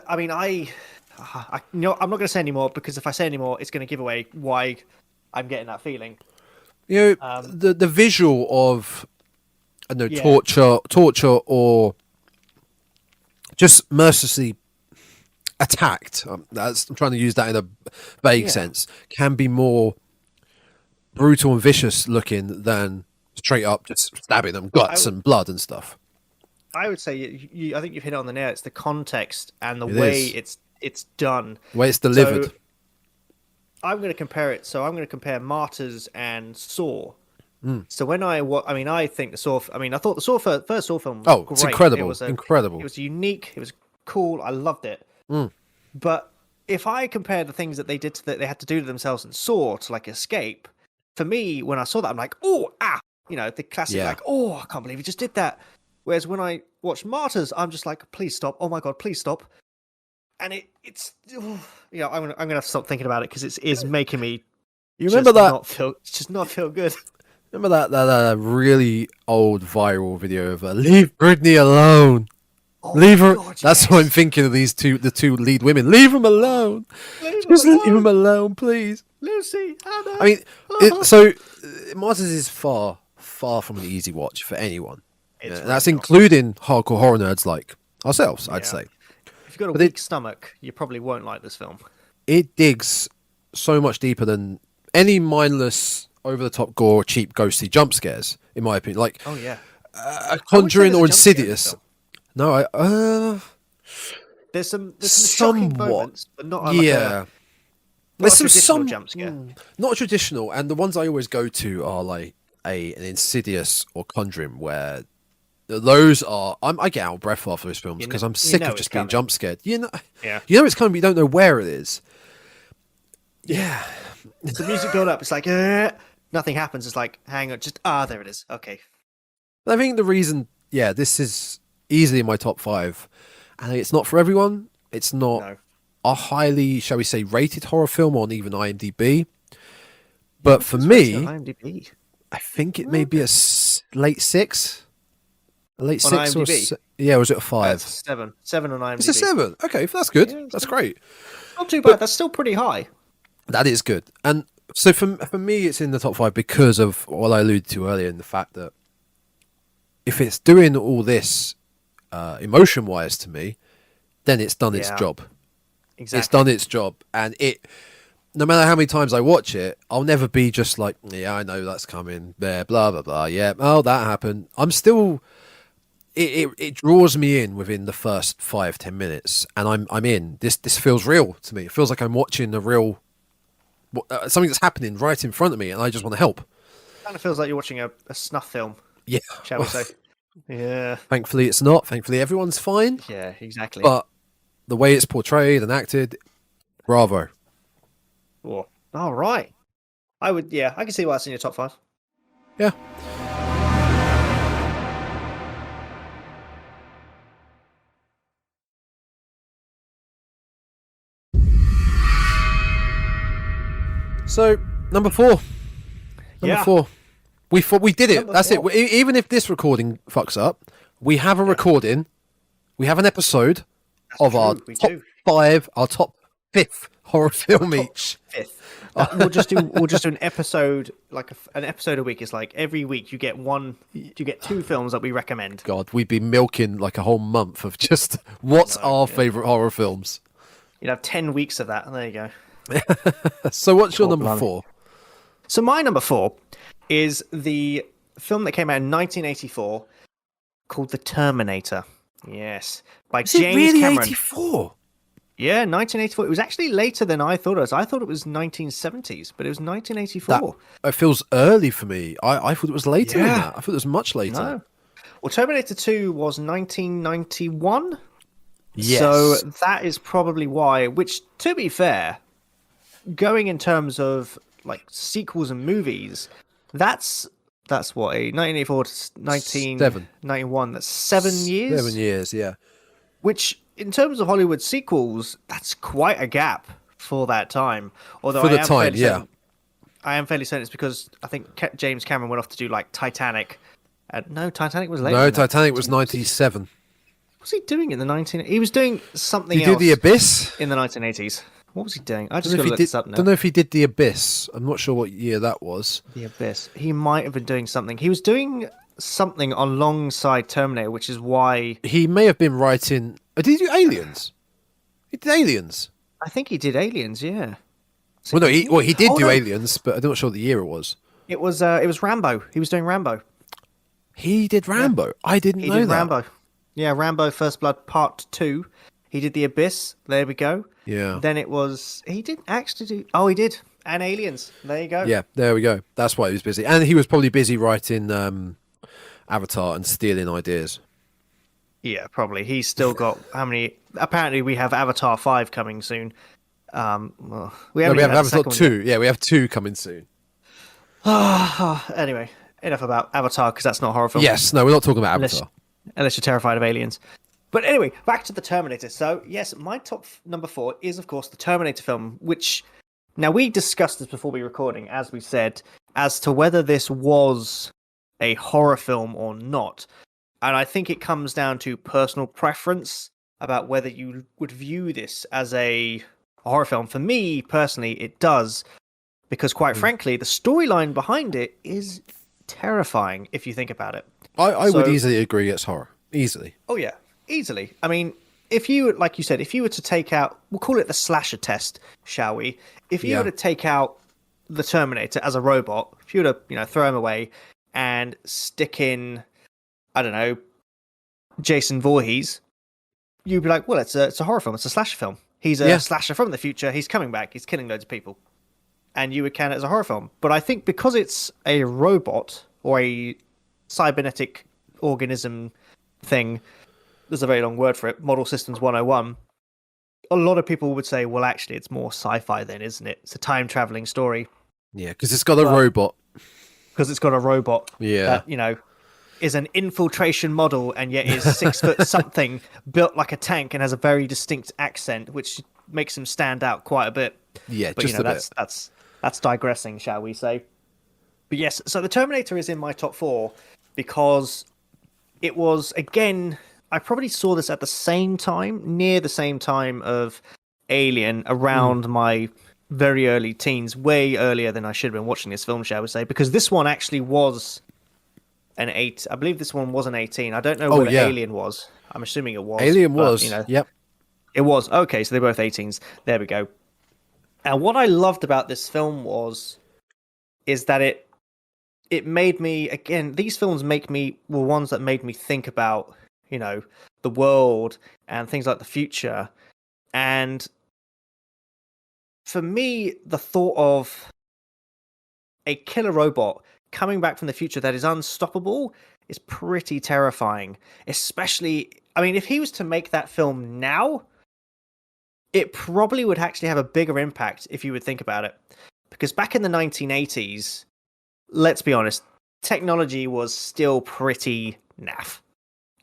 I'm not going to say any more because if I say any more, it's going to give away why I'm getting that feeling. The visual of torture or just mercilessly attacked. I'm trying to use that in a vague sense. Can be more brutal and vicious looking than straight up just stabbing them, guts and blood and stuff. I would say I think you've hit it on the nail. It's the context and the way it's done, the way it's delivered. So I'm going to compare it. So I'm going to compare Martyrs and Saw. So when I think the Saw. I thought the first Saw film was great. It's incredible. It was incredible. It was unique. It was cool. I loved it. But if I compare the things that they did they had to do to themselves in Saw to like escape, for me when I saw that I'm like, oh the classic like, oh, I can't believe he just did that. Whereas when I watch Martyrs, I'm just like, please stop. Oh my god, please stop. And it's I'm gonna have to stop thinking about it because it is making me. You remember that? Not feel good. Remember that really old viral video of "Leave Britney alone." Leave her. God, that's what I'm thinking of the two lead women. Leave them alone. Leave them alone, please. Lucy, Hannah. I mean, so Martyrs is far from an easy watch for anyone. That's including hardcore horror nerds like ourselves, I'd say. If you've got a weak stomach, you probably won't like this film. It digs so much deeper than any mindless, over-the-top gore, cheap, ghostly jump scares, in my opinion. Like, Oh yeah. Conjuring or Insidious. No, there's some shocking moments, but not like a there's traditional jump scare. Not traditional, and the ones I always go to are like an Insidious or Conjuring, where those are I get out of breath after those films because I'm sick of just being jump scared. You know it's coming, but you don't know where it is. Yeah, the music build up. It's like nothing happens. It's like, hang on, just there it is. Okay. I think the reason, this is easily in my top 5, and it's not for everyone. It's not a highly, shall we say, rated horror film on even IMDb. But for me, IMDb? I think it may be a late 6. A late on 6 IMDb? or was it a 5? 7. 7 on IMDb. It's a 7. Okay, that's good. Yeah, that's great. Not too bad. That's still pretty high. That is good. And so for me, it's in the top 5 because of what I alluded to earlier, in the fact that if it's doing all this emotion-wise to me, then it's done its job. Exactly. It's done its job, and no matter how many times I watch it, I'll never be just like, I know that's coming, there, blah blah blah. Yeah, that happened. I'm still. It draws me in within the first 5-10 minutes, and I'm in. This feels real to me. It feels like I'm watching a real something that's happening right in front of me, and I just want to help. Kind of feels like you're watching a snuff film. Yeah, shall we say? Yeah. Thankfully, it's not. Thankfully, everyone's fine. Yeah, exactly. But the way it's portrayed and acted, bravo. Oh, all right. I can see why it's in your top 5. Yeah. So, number 4. Number 4. We did it. That's it. Even if this recording fucks up, we have a recording. We have an episode of our top 5, our top 5th horror film each. 5th. We'll just do an episode, like an episode a week. It's like every week you get 2 films that we recommend. God, we'd be milking like a whole month of just what's our favourite horror films. You'd have 10 weeks of that, and there you go. So what's your number 4? So my number 4 is the film that came out in 1984 called The Terminator. Yes, by James Cameron. 84? Yeah, 1984. It was actually later than I thought it was. I thought it was 1970s, but it was 1984. It feels early for me. I thought it was later than that. I thought it was much later. No. Well, Terminator 2 was 1991. Yes. So that is probably why, which, to be fair, going in terms of like sequels and movies, that's what, a 1984 to 1991. That's 7 years. 7 years, yeah. Which, in terms of Hollywood sequels, that's quite a gap for that time. Although for the time, yeah. I am fairly certain it's because I think James Cameron went off to do like Titanic. No, Titanic was later. No, Titanic was 97. What was he doing in the 19? He was doing something else. He did The Abyss in the 1980s. What was he doing? I just got to look this up now. Don't know if he did The Abyss. I'm not sure what year that was. The Abyss. He might have been doing something. He was doing something alongside Terminator, which is why he may have been writing. Did he do Aliens? He did Aliens. I think he did Aliens. Yeah. So he did do Aliens, but I'm not sure the year it was. It was Rambo. He was doing Rambo. He did Rambo. Yeah. I didn't know that. He did Rambo. Yeah, Rambo: First Blood Part 2. He did The Abyss. There we go. Yeah. Then it was... He didn't actually do... Oh, he did. And Aliens. There you go. Yeah, there we go. That's why he was busy. And he was probably busy writing Avatar and stealing ideas. Yeah, probably. He's still got... How many... Apparently, we have Avatar 5 coming soon. We have Avatar 2. Yeah, we have 2 coming soon. Anyway, enough about Avatar, because that's not a horror film. Yes, no, we're not talking about Avatar. Unless you're terrified of aliens. But anyway, back to the Terminator. So, yes, my top number 4 is, of course, the Terminator film, which... Now, we discussed this before we were recording, as we said, as to whether this was a horror film or not. And I think it comes down to personal preference about whether you would view this as a horror film. For me, personally, it does. Because, quite frankly, the storyline behind it is terrifying, if you think about it. I would easily agree it's horror. Easily. Oh, yeah. Easily. I mean, if you, like you said, if you were to take out, we'll call it the slasher test, shall we? If you were to take out the Terminator as a robot, if you were to, throw him away and stick in, I don't know, Jason Voorhees, you'd be like, well, it's a horror film. It's a slasher film. He's a slasher from the future. He's coming back. He's killing loads of people. And you would count it as a horror film. But I think because it's a robot or a cybernetic organism thing, there's a very long word for it, Model Systems 101, a lot of people would say, well, actually, it's more sci-fi then, isn't it? It's a time-traveling story. Yeah, because it's got a robot. Because it's got a robot that, is an infiltration model and yet is 6 foot something, built like a tank and has a very distinct accent, which makes him stand out quite a bit. Yeah, but, just a bit. That's digressing, shall we say. But yes, so the Terminator is in my top 4 because it was, again, I probably saw this at the same time, near the same time of Alien, around my very early teens, way earlier than I should have been watching this film, shall we say, because this one actually was an 8. I believe this one was an 18. I don't know whether Alien was. I'm assuming it was. Alien was, yep. It was. Okay, so they're both 18s. There we go. And what I loved about this film is that it made me, again, these films were ones that made me think about, the world and things like the future. And for me, the thought of a killer robot coming back from the future that is unstoppable is pretty terrifying. Especially, I mean, if he was to make that film now, it probably would actually have a bigger impact if you would think about it. Because back in the 1980s, let's be honest, technology was still pretty naff.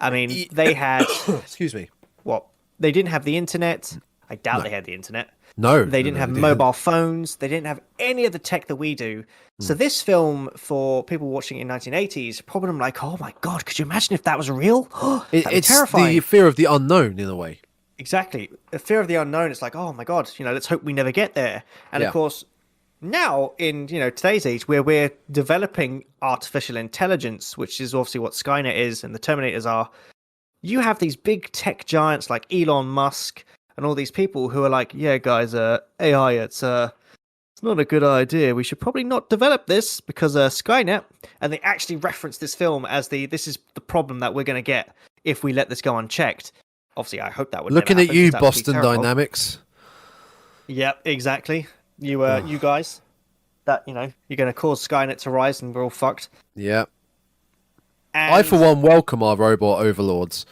I mean, they had... Excuse me. What? They didn't have the internet. I doubt they had the internet. No. They didn't have mobile phones. They didn't have any of the tech that we do. So this film, for people watching it in 1980s, probably like, oh my God, could you imagine if that was real? It's terrifying. The fear of the unknown, in a way. Exactly. The fear of the unknown. It's like, oh my God, let's hope we never get there. And of course, now in today's age, where we're developing artificial intelligence, which is obviously what Skynet is and the Terminators are, you have these big tech giants like Elon Musk and all these people who are like, yeah, guys, AI, it's not a good idea. We should probably not develop this because Skynet. And they actually reference this film as this is the problem that we're going to get if we let this go unchecked. Obviously, I hope that would looking never at you, happen, Boston Dynamics. Yep, exactly. You guys, that you're going to cause Skynet to rise, and we're all fucked. Yeah. And I, for one, welcome our robot overlords.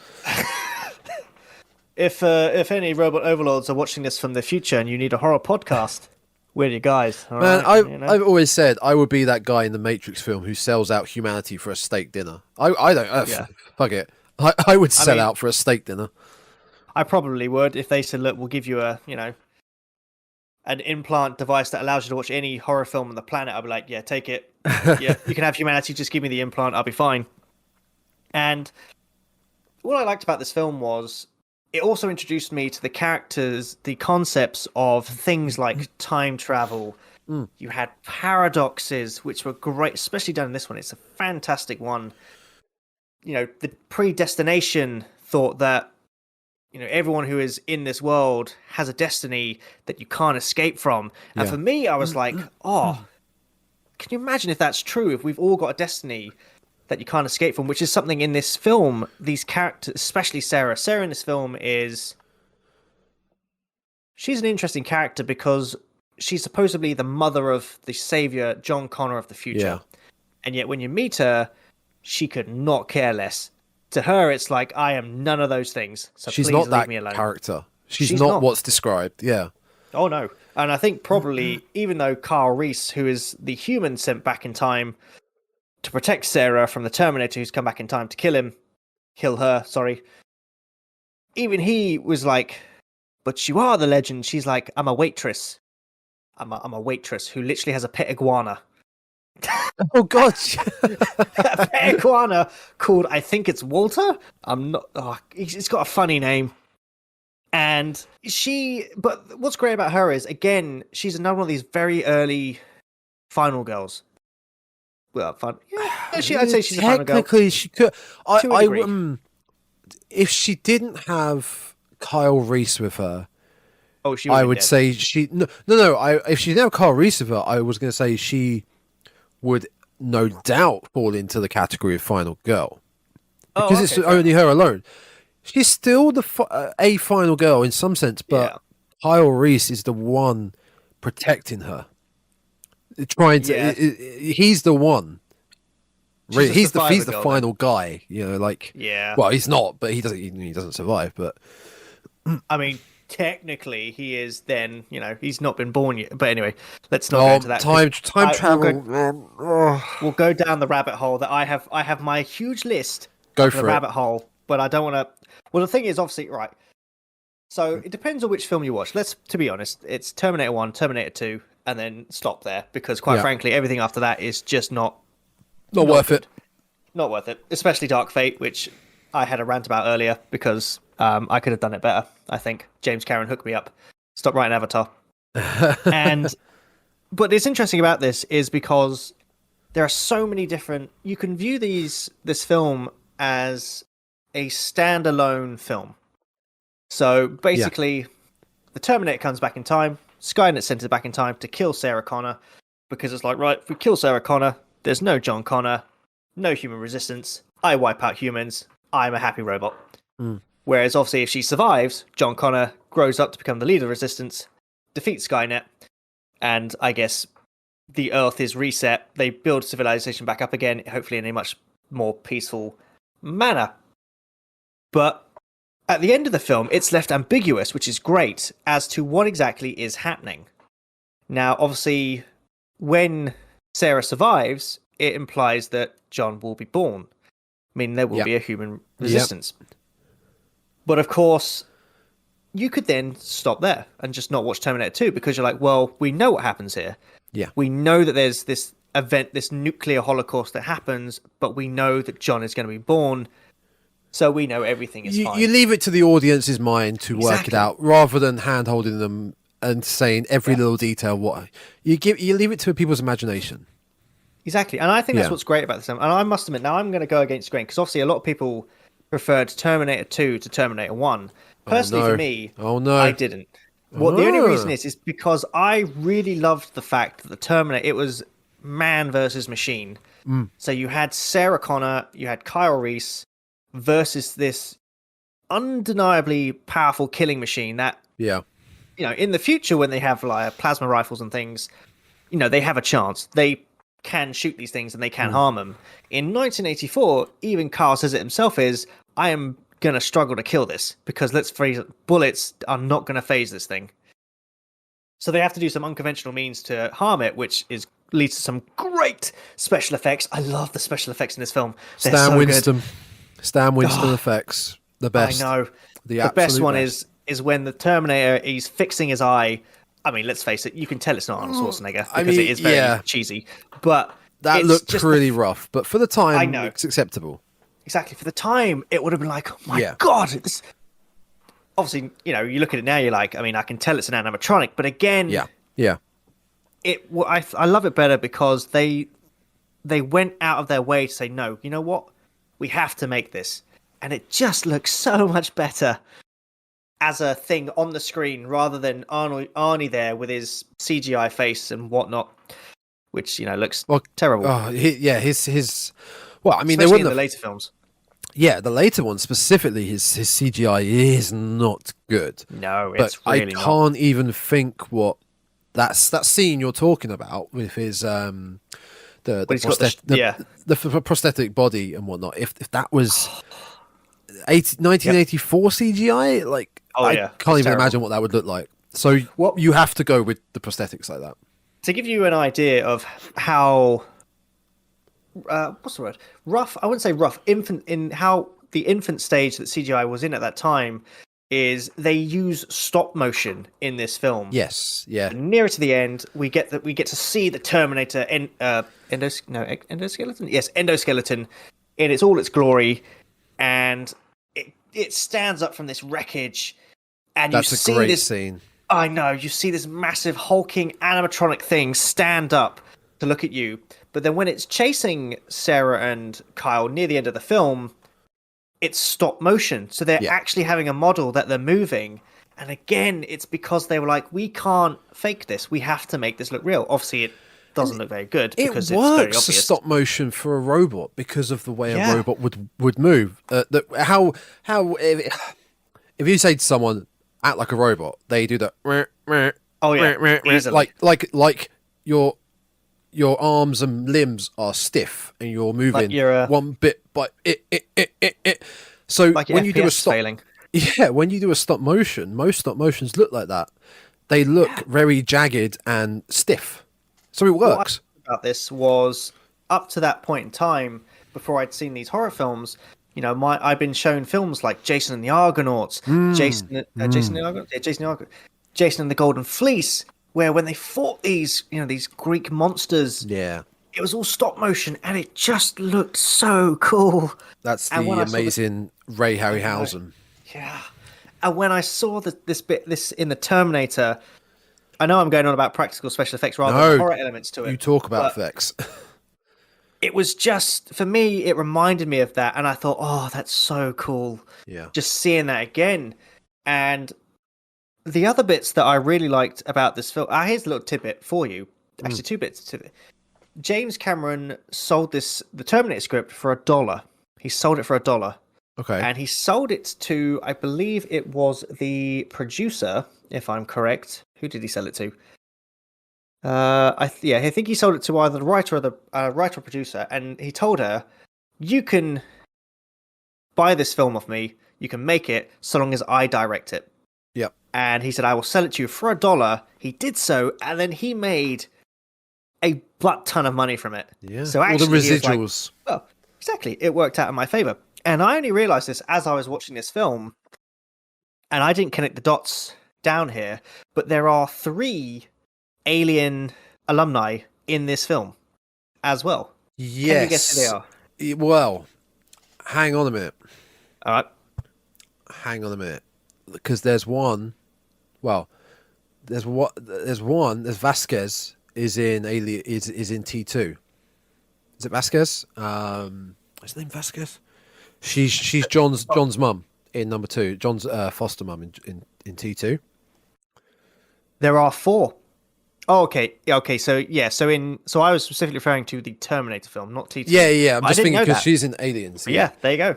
If any robot overlords are watching this from the future and you need a horror podcast, we're your guys. Man, right? I've always said I would be that guy in the Matrix film who sells out humanity for a steak dinner. I don't. Fuck it. I would sell out for a steak dinner. I probably would if they said, "Look, we'll give you an implant device that allows you to watch any horror film on the planet." I'd be like, "Yeah, take it. Yeah, you can have humanity. Just give me the implant. I'll be fine." And what I liked about this film was it also introduced me to the characters, the concepts of things like time travel. You had paradoxes, which were great, especially done in this one. It's a fantastic one. The predestination thought that, everyone who is in this world has a destiny that you can't escape from. And for me, I was like, can you imagine if that's true? If we've all got a destiny that you can't escape from, which is something in this film, these characters, especially Sarah. Sarah in this film she's an interesting character because she's supposedly the mother of the savior, John Connor of the future. Yeah. And yet when you meet her, she could not care less. To her, it's like, I am none of those things. So she's please not leave that me alone. Character. She's not what's described. Yeah. Oh, no. And I think probably, even though Carl Reese, who is the human sent back in time to protect Sarah from the Terminator who's come back in time to kill her, sorry. Even he was like, but you are the legend. She's like, I'm a waitress. I'm a waitress who literally has a pet iguana. Oh, God. A pet iguana called, I think it's Walter? I'm not, it's got a funny name. And but what's great about her is, again, she's another one of these very early final girls. Well, fun. Yeah, I'd say she's a final girl. Technically, she could. If she didn't have Kyle Reese with her, Oh, she I would would be dead. say she no. If she didn't have Kyle Reese with her, I was going to say she would no doubt fall into the category of final girl Oh, because it's okay, fair only enough. her alone. She's still a final girl in some sense, Yeah, but Kyle Reese is the one protecting her, trying to. yeah. He's the one. She's Really, a he's survivor the girl then. final guy. You know, like Yeah. well, he's not, but he doesn't survive. But I mean, technically, he is then, he's not been born yet. But anyway, let's not go into that. 'Cause time travel. we'll go down the rabbit hole that I have my huge list Go of the for it. rabbit hole, but I don't want to. Well, the thing is, obviously, right. So it depends on which film you watch. To be honest, it's Terminator 1, Terminator 2, and then stop there because, quite Yeah. frankly, everything after that is just not Worth good. it. Not worth it, especially Dark Fate, which I had a rant about earlier because I could have done it better. I think James Cameron hooked me up. Stop writing Avatar. And but it's interesting about this is because there are so many different. You can view this film as a standalone film. So basically, the Terminator comes back in time. Skynet sends it back in time to kill Sarah Connor because it's like, right, if we kill Sarah Connor, there's no John Connor, no human resistance. I wipe out humans. I'm a happy robot. Mm. Whereas obviously, if she survives, John Connor grows up to become the leader of resistance, defeats Skynet, and I guess the Earth is reset. They build civilization back up again, hopefully in a much more peaceful manner. But at the end of the film, it's left ambiguous, which is great, as to what exactly is happening. Now, obviously, when Sarah survives, it implies that John will be born. I mean, there will be a human resistance. But of course, you could then stop there and just not watch Terminator 2 because you're like, well, we know what happens here. Yeah. We know that there's this event, this nuclear holocaust that happens, but we know that John is going to be born. So we know everything is fine. You leave it to the audience's mind to work it Exactly. out rather than hand-holding them and saying every little detail. You leave it to people's imagination. Exactly. And I think that's what's great about this film. And I must admit, now I'm going to go against the grain because obviously a lot of people preferred Terminator 2 to Terminator 1. Personally, for me, I didn't. Well, the only reason is because I really loved the fact that the Terminator, it was man versus machine. So you had Sarah Connor, you had Kyle Reese versus this undeniably powerful killing machine that, in the future when they have like plasma rifles and things, they have a chance. They can shoot these things and they can harm them. In 1984, even Kyle says it himself I am going to struggle to kill this because let's phrase it, bullets are not going to phase this thing. So they have to do some unconventional means to harm it, which leads to some great special effects. I love the special effects in this film. They're Stan so Winston. good. Stan Winston effects. The best. I know. The best one is when the Terminator, he's fixing his eye. I mean, let's face it, you can tell it's not Arnold Schwarzenegger because it is very cheesy. But that looked pretty rough. But for the time, it's acceptable. Exactly. For the time, it would have been like, oh my God. This... Obviously, you look at it now, you're like, I mean, I can tell it's an animatronic. But again, I love it better because they went out of their way to say, no, you know what? We have to make this. And it just looks so much better as a thing on the screen rather than Arnie there with his CGI face and whatnot, which, looks terrible. Oh, his well, I mean, especially they wouldn't in the later films. Yeah, the later one specifically, his CGI is not good. No, but it's really I can't even think what that scene you're talking about with his the prosthetic body and whatnot. If that was 1984 CGI, like I can't even imagine what that would look like. So you have to go with the prosthetics like that. To give you an idea of how what's the word? Rough. I wouldn't say rough. In how the infant stage that CGI was in at that time is they use stop motion in this film. Yes, yeah. And nearer to the end, we get to see the Terminator endoskeleton. Yes, endoskeleton in all its glory, and it stands up from this wreckage, and that's a great scene. I know, you see this massive hulking animatronic thing stand up to look at you. But then when it's chasing Sarah and Kyle near the end of the film, it's stop motion. So they're actually having a model that they're moving. And again, it's because they were like, we can't fake this. We have to make this look real. Obviously, it doesn't look very good because it it's very works obvious. as stop motion for a robot because of the way a robot would move. How if you say to someone, act like a robot, they do that. Oh yeah, easily. Like your arms and limbs are stiff and you're moving one bit by it. So like when you do a stop, failing. when you do a stop motion, most stop motions look like that. They look very jagged and stiff. So it works. What I about this was up to that point in time, before I'd seen these horror films, you know, I've been shown films like Jason and the Argonauts, Jason and the Golden Fleece, where when they fought these, you know, these Greek monsters, it was all stop motion, and it just looked so cool. That's the amazing Ray Harryhausen. Yeah, and when I saw this in the Terminator, I know I'm going on about practical special effects rather than horror elements to it. You talk about effects. It was just, for me, it reminded me of that, and I thought, oh, that's so cool. Yeah. Just seeing that again. And the other bits that I really liked about this film, here's a little tidbit for you. Actually, two bits to it. James Cameron sold the Terminator script for $1. He sold it for $1. Okay. And he sold it to, I believe it was the producer, if I'm correct. Who did he sell it to? I think he sold it to either the writer or the writer or producer, and he told her, "You can buy this film off me. You can make it so long as I direct it." Yep. And he said, "I will sell it to you for $1." He did so, and then he made a butt ton of money from it. Yeah. So actually, all the residuals. Well, exactly. It worked out in my favor, and I only realized this as I was watching this film, and I didn't connect the dots down here, but there are 3 Alien alumni in this film as well. Yes. Can you guess who they are? Well, hang on a minute. All right. Hang on a minute. Because there's one. Well, there's one. There's Vasquez is in Alien is in T2. Is it Vasquez? What's his name? Vasquez. She's John's mum in number 2. John's foster mum in T2. There are 4. Oh, okay. Yeah, okay. So I was specifically referring to the Terminator film, not T2. Yeah. I'm just thinking because she's in Aliens. Yeah, there you go.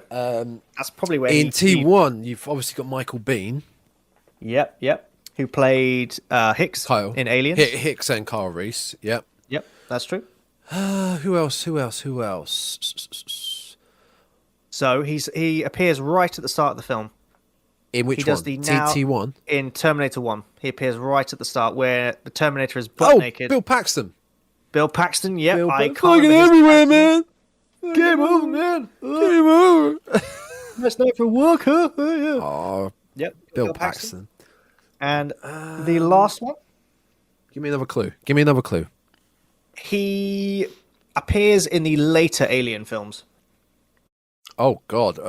That's probably where in T1 you've obviously got Michael Biehn. Yep. Who played Hicks in Aliens? Hicks and Carl Reese. Yep, that's true. Who else? So he appears right at the start of the film. In which one? T1? In Terminator 1. He appears right at the start where the Terminator is butt naked. Bill Paxton. Bill Paxton, yep. I can't fucking everywhere, man. Game over, man. Game over. That's not for work, huh? Yeah. Oh, yep. Bill Paxton. And the last one? Give me another clue. He appears in the later Alien films. Oh, God.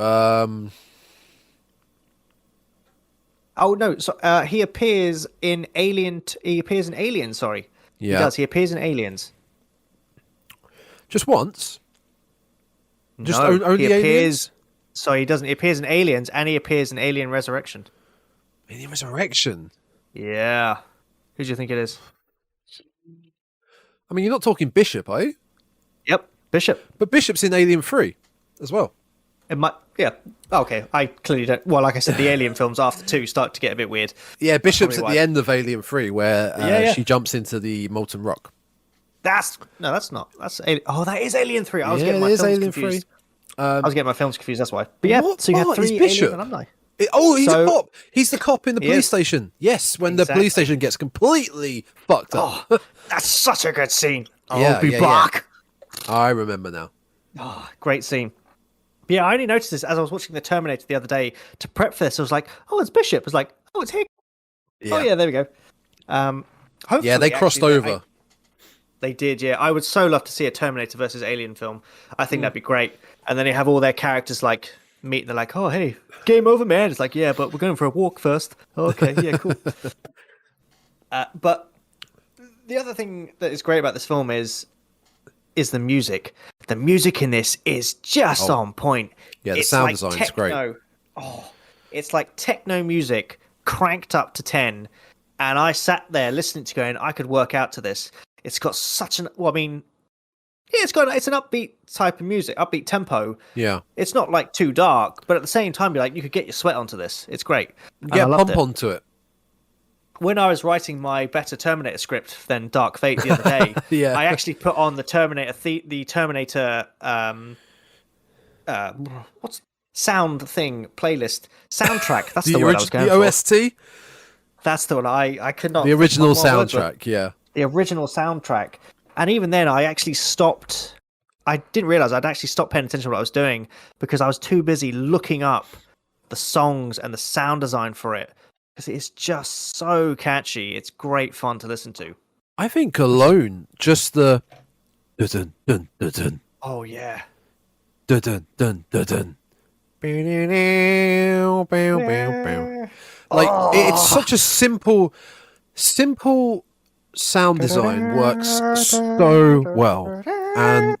Oh no! So he appears in Alien. He appears in Aliens. Sorry, yeah, he does. He appears in Aliens. Just once. Just no, only he appears. Aliens? Sorry, he doesn't. He appears in Aliens, and he appears in Alien Resurrection. Alien Resurrection. Yeah. Who do you think it is? I mean, you're not talking Bishop, are you? Yep, Bishop. But Bishop's in Alien 3 as well. It might. Yeah. Okay. I clearly don't. Well, like I said, the Alien films after 2 start to get a bit weird. Yeah, Bishop's at the end of Alien 3 where she jumps into the molten rock. That's not. That is Alien 3. I was getting my films confused. I was getting my films confused. That's why. But yeah, so you have 3 Alien alumni. He's a cop. He's the cop in the police station. Yes, when the police station gets completely fucked up. Oh, that's such a good scene. I'll be back. Yeah. I remember now. Oh, great scene. Yeah, I only noticed this as I was watching the Terminator the other day to prep for this. I was like, "Oh, it's Bishop." I was like, "Oh, it's Hick." Yeah. Oh, yeah, there we go. Hopefully, they crossed over. They did, yeah. I would so love to see a Terminator versus Alien film. I think that'd be great. And then they have all their characters like meet. And they're like, "Oh, hey, game over, man." It's like, "Yeah, but we're going for a walk first." Okay, yeah, cool. But the other thing that is great about this film is the music. the music in this is just on point. Yeah, the sound design's great. Oh, it's like techno music cranked up to 10. And I sat there listening to going, I could work out to this. It's got such an, it's an upbeat type of music, upbeat tempo. Yeah. It's not like too dark, but at the same time, you could get your sweat onto this. It's great. Yeah, pump onto it. When I was writing my better Terminator script than Dark Fate the other day, yeah. I actually put on the Terminator, what's sound thing playlist soundtrack. That's the word I was going for. The OST. That's the one I could not. The original soundtrack, yeah. The original soundtrack, and even then, I actually stopped. I didn't realize I'd actually stopped paying attention to what I was doing because I was too busy looking up the songs and the sound design for it. Because it's just so catchy. It's great fun to listen to. I think alone, just the dun dun dun dun. Oh yeah. Dun dun dun dun dun. Like it's such a simple sound design works so well, and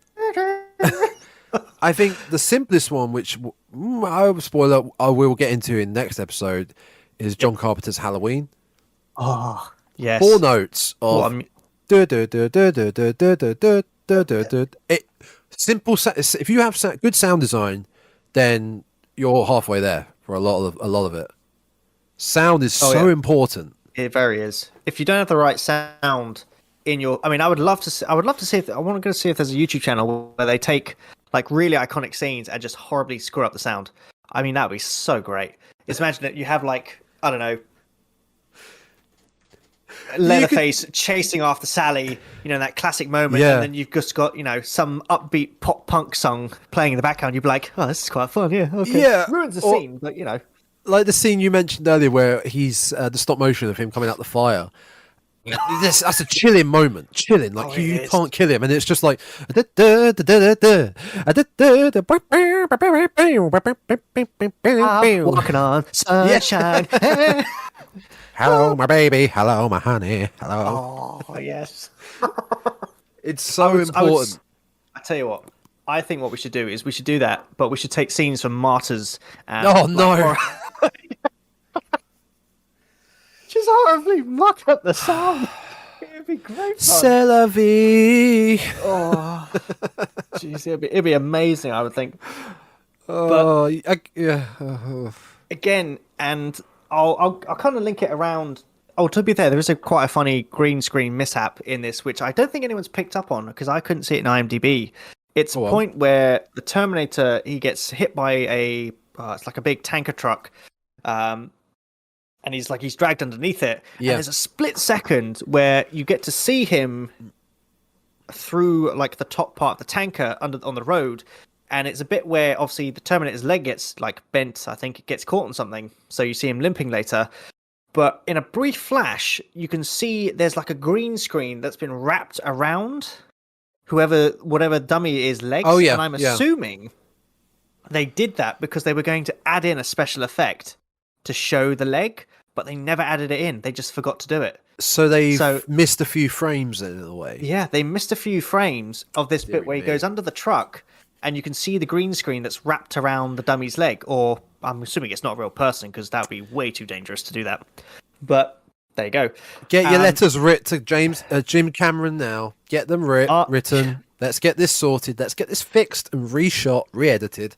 I think the simplest one, which I will get into in next episode, is John Carpenter's Halloween. Oh, yes. 4 notes of simple. If you have good sound design, then you're halfway there for a lot of it. Sound is so important. It very is. If you don't have the right sound in your, I would love to see. I want to see if there's a YouTube channel where they take like really iconic scenes and just horribly screw up the sound. That would be so great. Just imagine that you have like, I don't know, Leatherface chasing after Sally, that classic moment, and then you've just got, some upbeat pop punk song playing in the background. You'd be like, oh, this is quite fun, yeah, okay. Yeah, ruins the scene, but like the scene you mentioned earlier where he's the stop motion of him coming out the fire. That's a chilling moment. Like you can't kill him, and it's just like walking on sunshine. Hello, my baby. Hello, my honey. Hello. Oh yes. It's so important. I tell you what. I think what we should do is we should do that, but we should take scenes from Martyrs. And no. Just horribly muck up the sound. It'd be great fun. C'est la vie. Oh, jeez, it'd be amazing. I would think. Oh, Again, and I'll kind of link it around. Oh, to be fair, there is quite a funny green screen mishap in this, which I don't think anyone's picked up on because I couldn't see it in IMDb. It's a point where the Terminator, he gets hit by it's like a big tanker truck, and he's dragged underneath it. Yeah. And there's a split second where you get to see him through like the top part of the tanker on the road, and it's a bit where obviously the Terminator's leg gets like bent. I think it gets caught on something, so you see him limping later. But in a brief flash, you can see there's like a green screen that's been wrapped around whatever dummy it is legs. Oh yeah, and I'm assuming they did that because they were going to add in a special effect to show the leg, but they never added it in. They just forgot to do it. So they missed a few frames in a way. Yeah, they missed a few frames of this bit where he goes under the truck, and you can see the green screen that's wrapped around the dummy's leg. Or I'm assuming it's not a real person because that would be way too dangerous to do that. But there you go. Get your letters written to Jim Cameron now. Get them written. Let's get this sorted. Let's get this fixed and reshot, re-edited.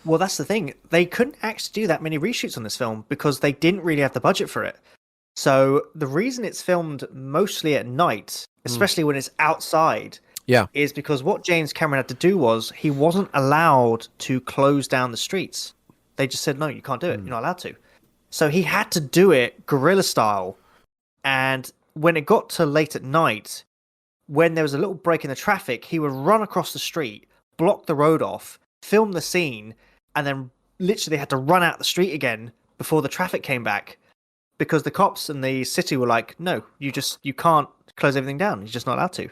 Well, that's the thing. They couldn't actually do that many reshoots on this film because they didn't really have the budget for it. So the reason it's filmed mostly at night, especially when it's outside, is because what James Cameron had to do was he wasn't allowed to close down the streets. They just said, no, you can't do it. You're not allowed to. So he had to do it guerrilla style. And when it got to late at night, when there was a little break in the traffic, he would run across the street, block the road off, film the scene, and then literally had to run out the street again before the traffic came back because the cops in the city were like, no, you can't close everything down. You're just not allowed to.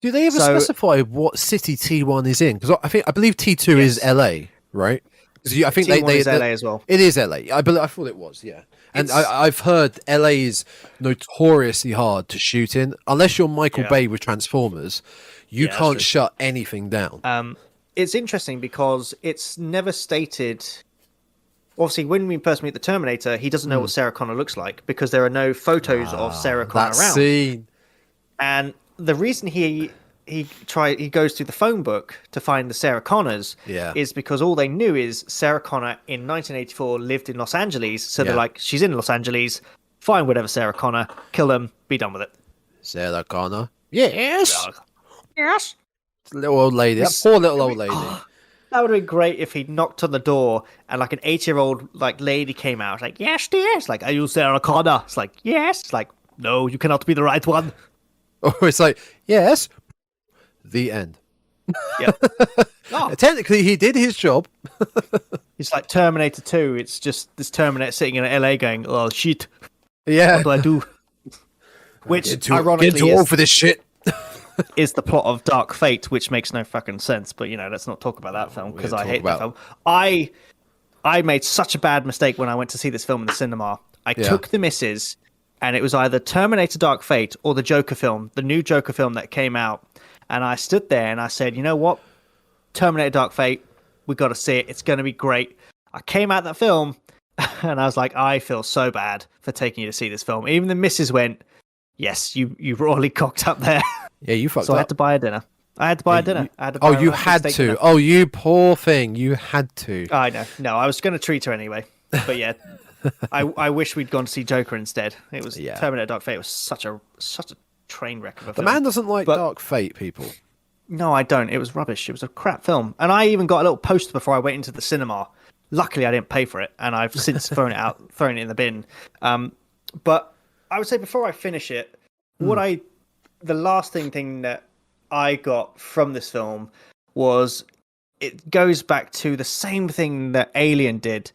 Do they ever specify what city T1 is in? Because I believe T2 is LA, right? I think T1 is LA as well. It is LA. I thought it was, yeah. And I've heard LA is notoriously hard to shoot in. Unless you're Michael Bay with Transformers, You can't shut anything down. It's interesting because it's never stated. Obviously, when we first meet the Terminator, he doesn't know what Sarah Connor looks like because there are no photos of Sarah Connor around. Scene. And the reason he goes through the phone book to find the Sarah Connors is because all they knew is Sarah Connor in 1984 lived in Los Angeles. So they're like, she's in Los Angeles. Find whatever Sarah Connor, kill them, be done with it. Sarah Connor. Yes. Yes. Little old lady. That poor little old lady. That would have been great if he knocked on the door and like an 8-year-old like lady came out. Like, yes, dear. It's like, are you Sarah Connor? It's like, yes. It's like, no, you cannot be the right one. Oh, it's like, yes. The end. Yeah. Technically, he did his job. It's like Terminator 2. It's just this Terminator sitting in LA going, oh, shit. Yeah. What do I do? Which, ironically, get too old for this shit. Is the plot of Dark Fate, which makes no fucking sense. But, let's not talk about that film because I hate that film. I made such a bad mistake when I went to see this film in the cinema. I took the missus, and it was either Terminator Dark Fate or the Joker film, the new Joker film that came out. And I stood there and I said, you know what? Terminator Dark Fate, we got to see it. It's going to be great. I came out that film and I was like, I feel so bad for taking you to see this film. Even the missus went, yes, you royally cocked up there. Yeah, you fucked up. So I had to buy a dinner. I had to buy a dinner. You had to. Dinner. Oh, you poor thing. You had to. I know. No, I was going to treat her anyway. But yeah, I wish we'd gone to see Joker instead. It was Terminator Dark Fate was such a train wreck of a film. The man doesn't like Dark Fate, people. No, I don't. It was rubbish. It was a crap film. And I even got a little poster before I went into the cinema. Luckily, I didn't pay for it, and I've since thrown it in the bin. But I would say before I finish it, the last thing that I got from this film was it goes back to the same thing that Alien did.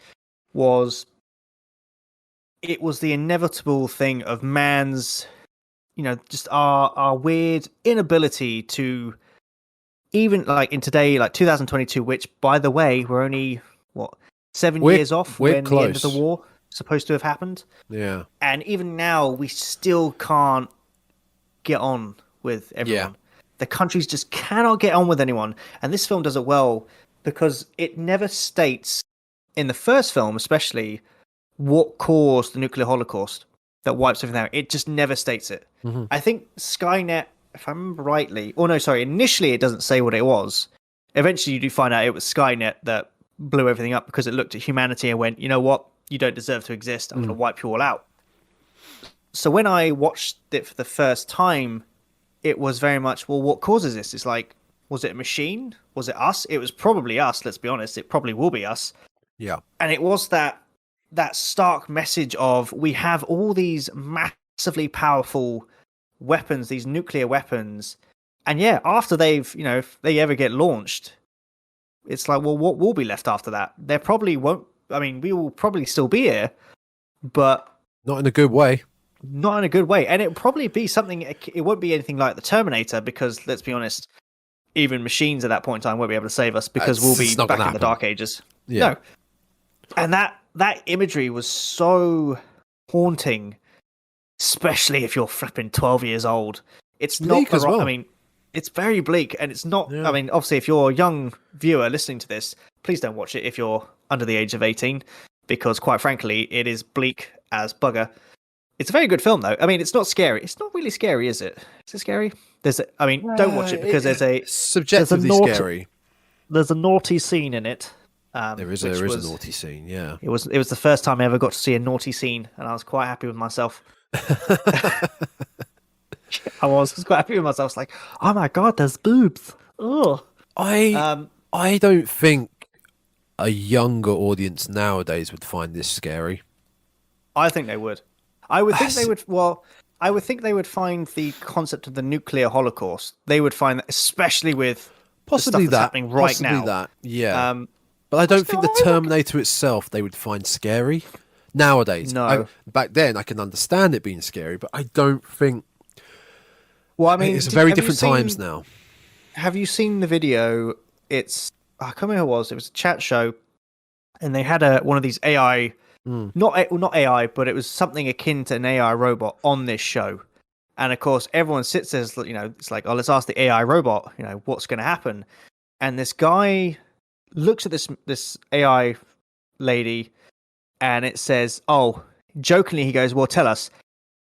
It was the inevitable thing of man's, just our weird inability to, even like in today, like 2022, which by the way, we're only 7 years off when the end of the war supposed to have happened. Yeah. And even now, we still can't get on with everyone. Yeah. The countries just cannot get on with anyone. And this film does it well because it never states, in the first film especially, what caused the nuclear holocaust that wipes everything out. It just never states it. Mm-hmm. I think Skynet, if I remember rightly, initially it doesn't say what it was. Eventually you do find out it was Skynet that blew everything up because it looked at humanity and went, you know what? You don't deserve to exist. I'm going to wipe you all out. So when I watched it for the first time, it was very much, well, what causes this? It's like, was it a machine? Was it us? It was probably us, let's be honest. It probably will be us. Yeah. And it was that stark message of, we have all these massively powerful weapons, these nuclear weapons. And yeah, after if they ever get launched, it's like, well, what will be left after that? There probably won't. I mean, we will probably still be here, but not in a good way. Not in a good way. And it'll probably be something, it won't be anything like the Terminator because, let's be honest, even machines at that point in time won't be able to save us because we'll be back in the Dark Ages. Yeah. No. And that imagery was so haunting, especially if you're flipping 12 years old. It's bleak not, as well. I mean, it's very bleak and it's not, I mean, obviously if you're a young viewer listening to this, please don't watch it if you're under the age of 18 because quite frankly, it is bleak as bugger. It's a very good film, though. I mean, it's not scary. It's not really scary, is it? Is it scary? Don't watch it because there's subjectively scary. There's a naughty scene in it. There is a naughty scene. Yeah. It was the first time I ever got to see a naughty scene, and I was quite happy with myself. I was quite happy with myself. I was like, oh my god, there's boobs. Oh. I don't think a younger audience nowadays would find this scary. I think they would. I would think they would. Well, I would think they would find the concept of the nuclear holocaust. They would find that, especially with possibly the stuff that's happening right now. That, yeah. But I don't think the Terminator itself they would find scary nowadays. No. Back then, I can understand it being scary, but I don't think. Well, I mean, it's very different times now. Have you seen the video? I can't remember who it was. It was a chat show, and they had one of these AI. Not AI, but it was something akin to an AI robot on this show. And of course, everyone sits there, it's like, oh, let's ask the AI robot, what's going to happen. And this guy looks at this AI lady, and it says, oh, jokingly, he goes, well, tell us,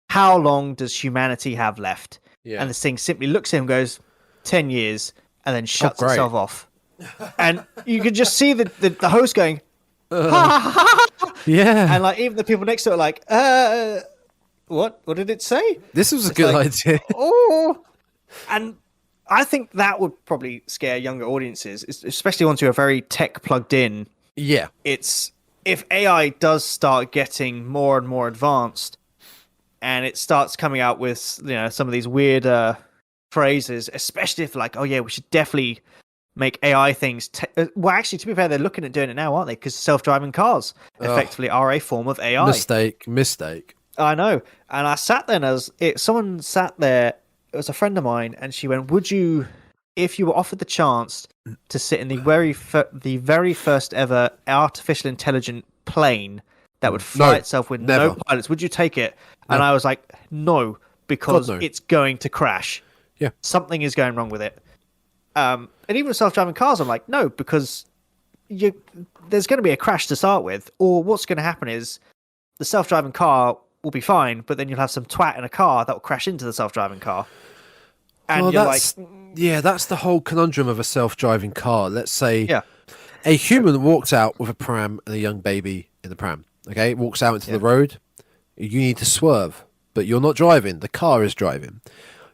how long does humanity have left? Yeah. And this thing simply looks at him and goes, 10 years, and then shuts itself off. And you could just see the host going, yeah. And like even the people next to it are like, what did it say? This was a good idea. Oh, and I think that would probably scare younger audiences, especially ones who are very tech plugged in. Yeah. It's if AI does start getting more and more advanced and it starts coming out with, some of these weird phrases, especially if like, oh yeah, we should definitely make AI things. Well, actually, to be fair, they're looking at doing it now, aren't they? Because self-driving cars effectively are a form of AI. Mistake. I know. And I sat there and someone sat there, it was a friend of mine, and she went, would you, if you were offered the chance to sit in the very first ever artificial intelligent plane that would fly itself with no pilots, would you take it? No. And I was like, no, because it's going to crash. Yeah. Something is going wrong with it. And even with self-driving cars, I'm like, no, because there's going to be a crash to start with, or what's going to happen is the self-driving car will be fine, but then you'll have some twat in a car that will crash into the self-driving car. And that's the whole conundrum of a self-driving car. Let's say a human walks out with a pram and a young baby in the pram. Okay, walks out into the road. You need to swerve, but you're not driving. The car is driving.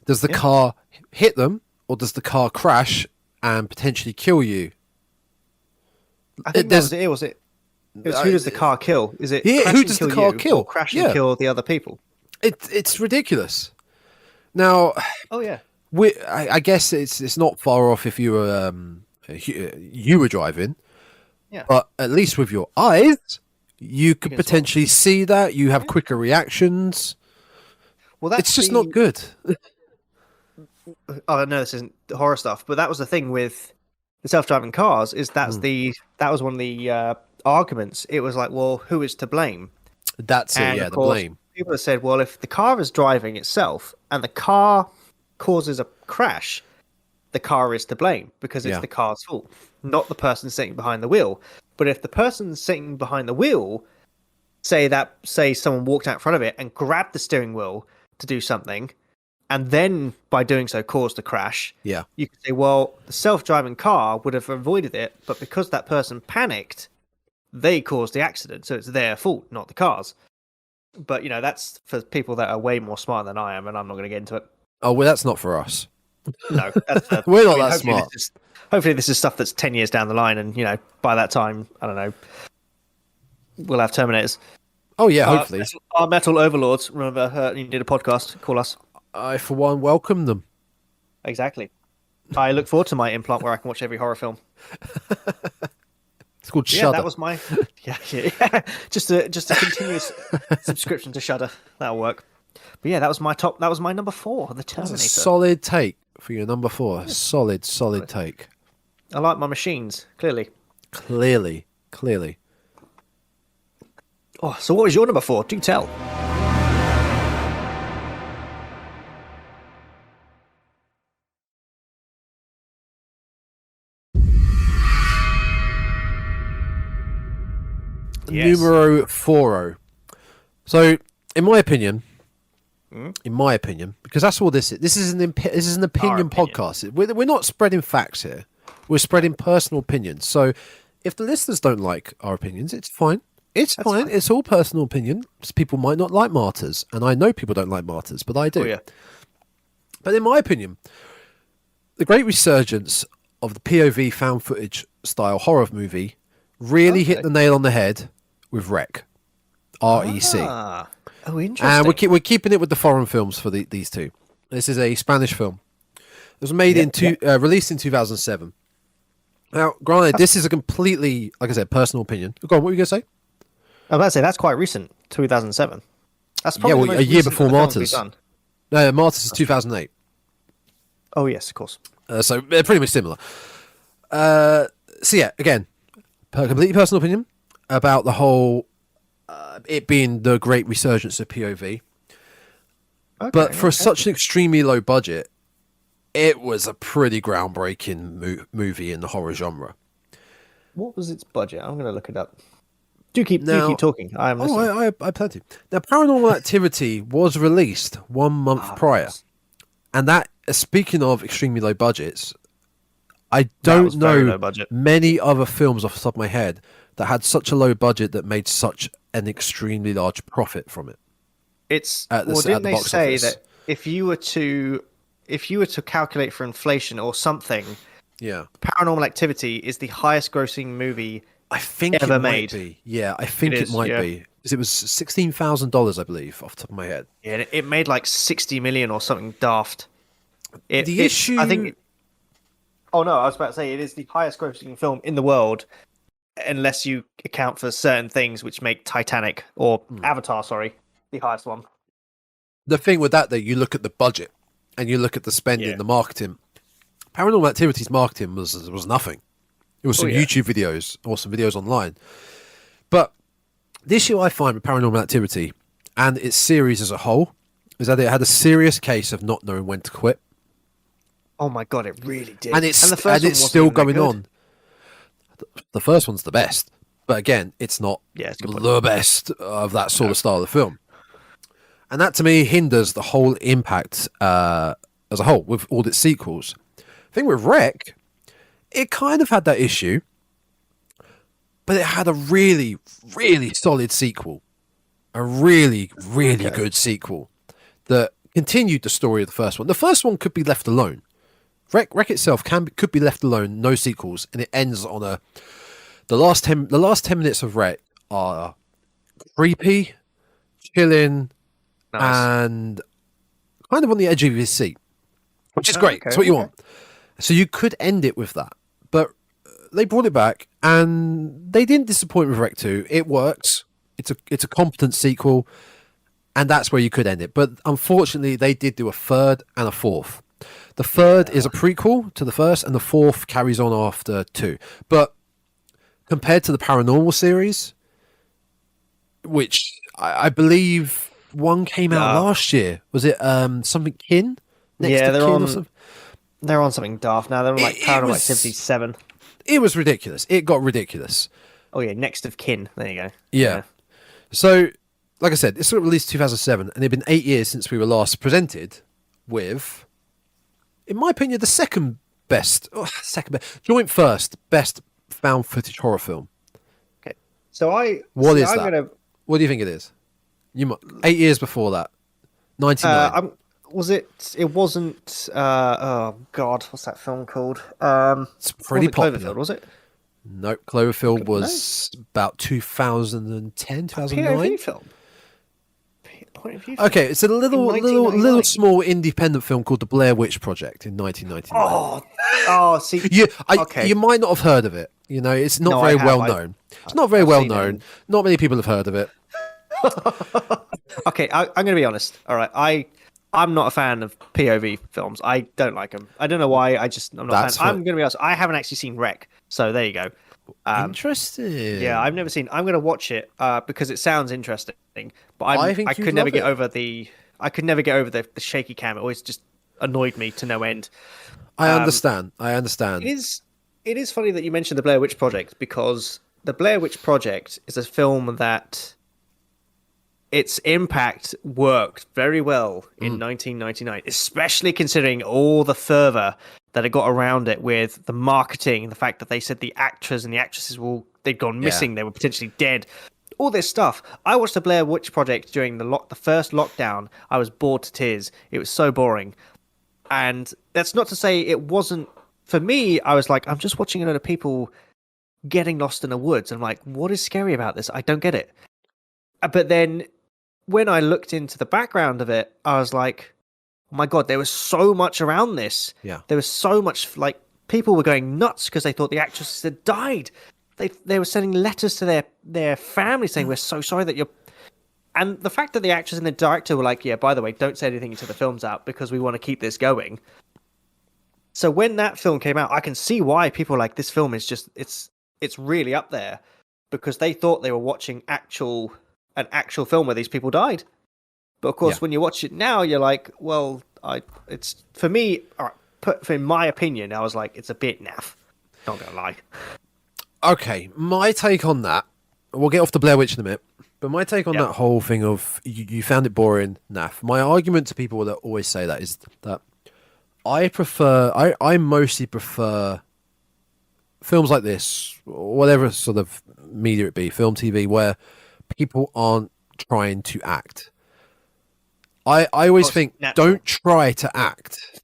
Does the car hit them, or does the car crash and potentially kill you? I think that was it. It was who does the car kill? Is it who does the car kill? Or crash and kill the other people? It's ridiculous. Now, I guess it's not far off if you were driving, but at least with your eyes, you could potentially see that. You have quicker reactions. Well, it's just not good. Oh no, this isn't horror stuff, but that was the thing with the self-driving cars. That was one of the arguments. It was like, well, who is to blame? That's it. Yeah, the blame. People have said, well, if the car is driving itself and the car causes a crash, the car is to blame because it's the car's fault, not the person sitting behind the wheel. But if the person sitting behind the wheel, say someone walked out in front of it and grabbed the steering wheel to do something, and then by doing so caused a crash, you could say, well, the self-driving car would have avoided it, but because that person panicked, they caused the accident, so it's their fault, not the car's. But that's for people that are way more smart than I am, and I'm not going to get into it. Oh well, that's not for us. No, we're not that smart. Hopefully this is stuff that's 10 years down the line, and by that time, I don't know, we'll have Terminators. Oh yeah, hopefully. Our metal overlords. Remember, you did a podcast. Call us. I, for one, welcome them. Exactly. I look forward to my implant where I can watch every horror film. It's called Shudder. That was my just a continuous subscription to Shudder. That'll work. But yeah, that was my top. That was my number 4, the Terminator. That's a solid take for your number 4. Yeah. Solid take. I like my machines. Clearly. Oh, so what was your number 4? Do tell. Yes. Numero 4. So, in my opinion, because that's all this is. This is an opinion podcast. We're not spreading facts here. We're spreading personal opinions. So, if the listeners don't like our opinions, it's fine. That's fine. It's all personal opinion. People might not like martyrs, and I know people don't like martyrs, but I do. Oh, yeah. But in my opinion, the great resurgence of the POV found footage style horror movie really hit the nail on the head with REC. R-E-C. Oh, interesting. And we're keeping it with the foreign films for these two. This is a Spanish film. It was made released in 2007. Now, granted, this is a completely, like I said, personal opinion. Go on, what were you going to say? I was about to say, that's quite recent, 2007. That's probably a year before Martyrs. No, Martyrs is 2008. Oh, yes, of course. So they're pretty much similar. So yeah, again, completely personal opinion about the whole, it being the great resurgence of POV. But for such an extremely low budget, it was a pretty groundbreaking movie in the horror genre. What was its budget? I'm going to look it up. Do keep talking. I'm listening. I plenty. Now, Paranormal Activity was released 1 month prior, and that. Speaking of extremely low budgets, I don't know many other films off the top of my head that had such a low budget that made such an extremely large profit from it. Didn't they say office. That if you were to calculate for inflation or something, Paranormal Activity is the highest grossing movie I think ever it made. Might be. Yeah, I think it might be. Because it was $16,000, I believe, off the top of my head. Yeah, it made like 60 million or something daft. I think. Oh no, I was about to say it is the highest grossing film in the world, unless you account for certain things which make Titanic or Avatar, the highest one. The thing with that, though, you look at the budget and you look at the spending, the marketing. Paranormal Activity's marketing was nothing. It was some YouTube videos or some videos online. But the issue I find with Paranormal Activity and its series as a whole is that it had a serious case of not knowing when to quit. Oh my god, it really did. And it's still going on. The first one's the best. But again, it's not the best of that sort of style of film. And that, to me, hinders the whole impact as a whole with all its sequels. The thing with Wreck, it kind of had that issue, but it had a really, really solid sequel. A really, really good sequel that continued the story of the first one. The first one could be left alone. Wreck itself could be left alone, no sequels, and it ends on the last 10 minutes of Wreck are creepy, chilling, and kind of on the edge of your seat, which is great. That's what you want. So you could end it with that, but they brought it back, and they didn't disappoint with Wreck 2. It works. It's a competent sequel, and that's where you could end it. But unfortunately, they did do a third and a fourth. The third is a prequel to the first, and the fourth carries on after 2. But compared to the Paranormal series, which I believe one came out last year, was it something Kin? They're on something daft now. They're on like Paranormal Activity 7. It was ridiculous. It got ridiculous. Oh yeah, Next of Kin. There you go. Yeah. So, like I said, it's released 2007, and it's been 8 years since we were last presented with, in my opinion, the second best, joint first best found footage horror film. Okay, so what is that? What do you think it is? 8 years before that, 99. It wasn't. Oh God, what's that film called? It's pretty popular. Cloverfield, was it? Nope, Cloverfield was about 2010, 2009. POV film. Okay, it's a little small independent film called The Blair Witch Project in 1999. See, you might not have heard of it. You know, it's not very well known. It's not very well known. Not many people have heard of it. Okay, I'm going to be honest. All right, I'm not a fan of POV films. I don't like them. I don't know why. I'm not a fan. I'm going to be honest. I haven't actually seen Wreck, so there you go. Interesting. Yeah, I've never seen. I'm going to watch it because it sounds interesting. But I could never get over the shaky cam. It always just annoyed me to no end. I understand. It is funny that you mentioned the Blair Witch Project, because the Blair Witch Project is a film that its impact worked very well in 1999, especially considering all the fervor that it got around it with the marketing, the fact that they said the actors and the actresses they'd gone missing, they were potentially dead, all this stuff. I watched the Blair Witch Project during the first lockdown. I was bored to tears. It was so boring. And that's not to say it wasn't, for me, I was like, I'm just watching a lot of people getting lost in the woods. I'm like, what is scary about this? I don't get it. But then when I looked into the background of it, I was like, oh my God, there was so much around this. Yeah. There was so much, like, people were going nuts because they thought the actresses had died. They were sending letters to their family saying, we're so sorry that you're... And the fact that the actors and the director were like, yeah, by the way, don't say anything until the film's out because we want to keep this going. So when that film came out, I can see why people were like, this film is just, it's really up there, because they thought they were watching an actual film where these people died. But of course, when you watch it now, you're like, well, it's for me. In my opinion, I was like, it's a bit naff. Not gonna lie. Okay, my take on that. We'll get off the Blair Witch in a minute. But my take on that whole thing of you found it boring, naff. My argument to people that always say that is that I mostly prefer films like this, whatever sort of media it be, film, TV, where people aren't trying to act. I always think, don't try to act.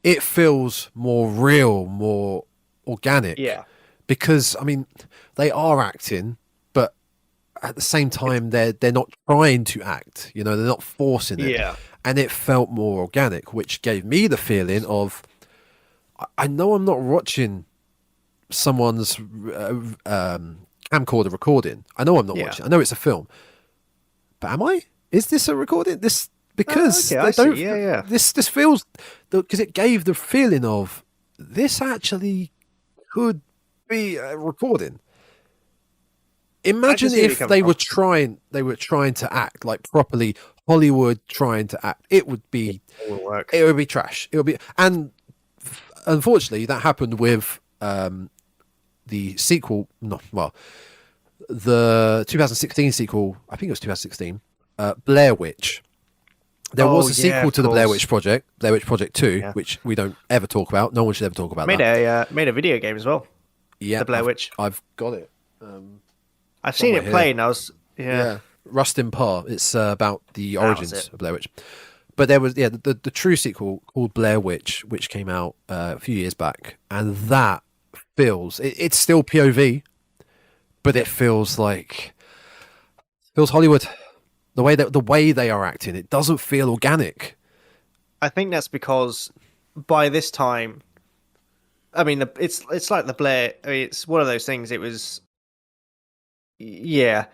It feels more real, more organic. Yeah. Because, I mean, they are acting, but at the same time, they're not trying to act. You know, they're not forcing it. Yeah. And it felt more organic, which gave me the feeling of, I know I'm not watching someone's camcorder recording. I know I'm not watching. I know it's a film. But am I? Is this a recording? Because this feels, because it gave the feeling of this actually could be a recording. Imagine if they were trying to act like properly Hollywood trying to act. It would be trash. It would be, and unfortunately that happened with the sequel. The 2016 sequel. I think it was 2016. Blair Witch. There was a sequel to the Blair Witch Project, Blair Witch Project 2, which we don't ever talk about. No one should ever talk about that. Made a video game as well. Yeah, the Blair Witch. I've got it. I've seen it played, and I was Rustin Parr. It's about the origins of Blair Witch. But there was the true sequel called Blair Witch, which came out a few years back, and that feels it's still POV, but it feels Hollywood. The way they are acting, it doesn't feel organic. I think that's because by this time, I mean, it's like the Blair. I mean, it's one of those things. It was, you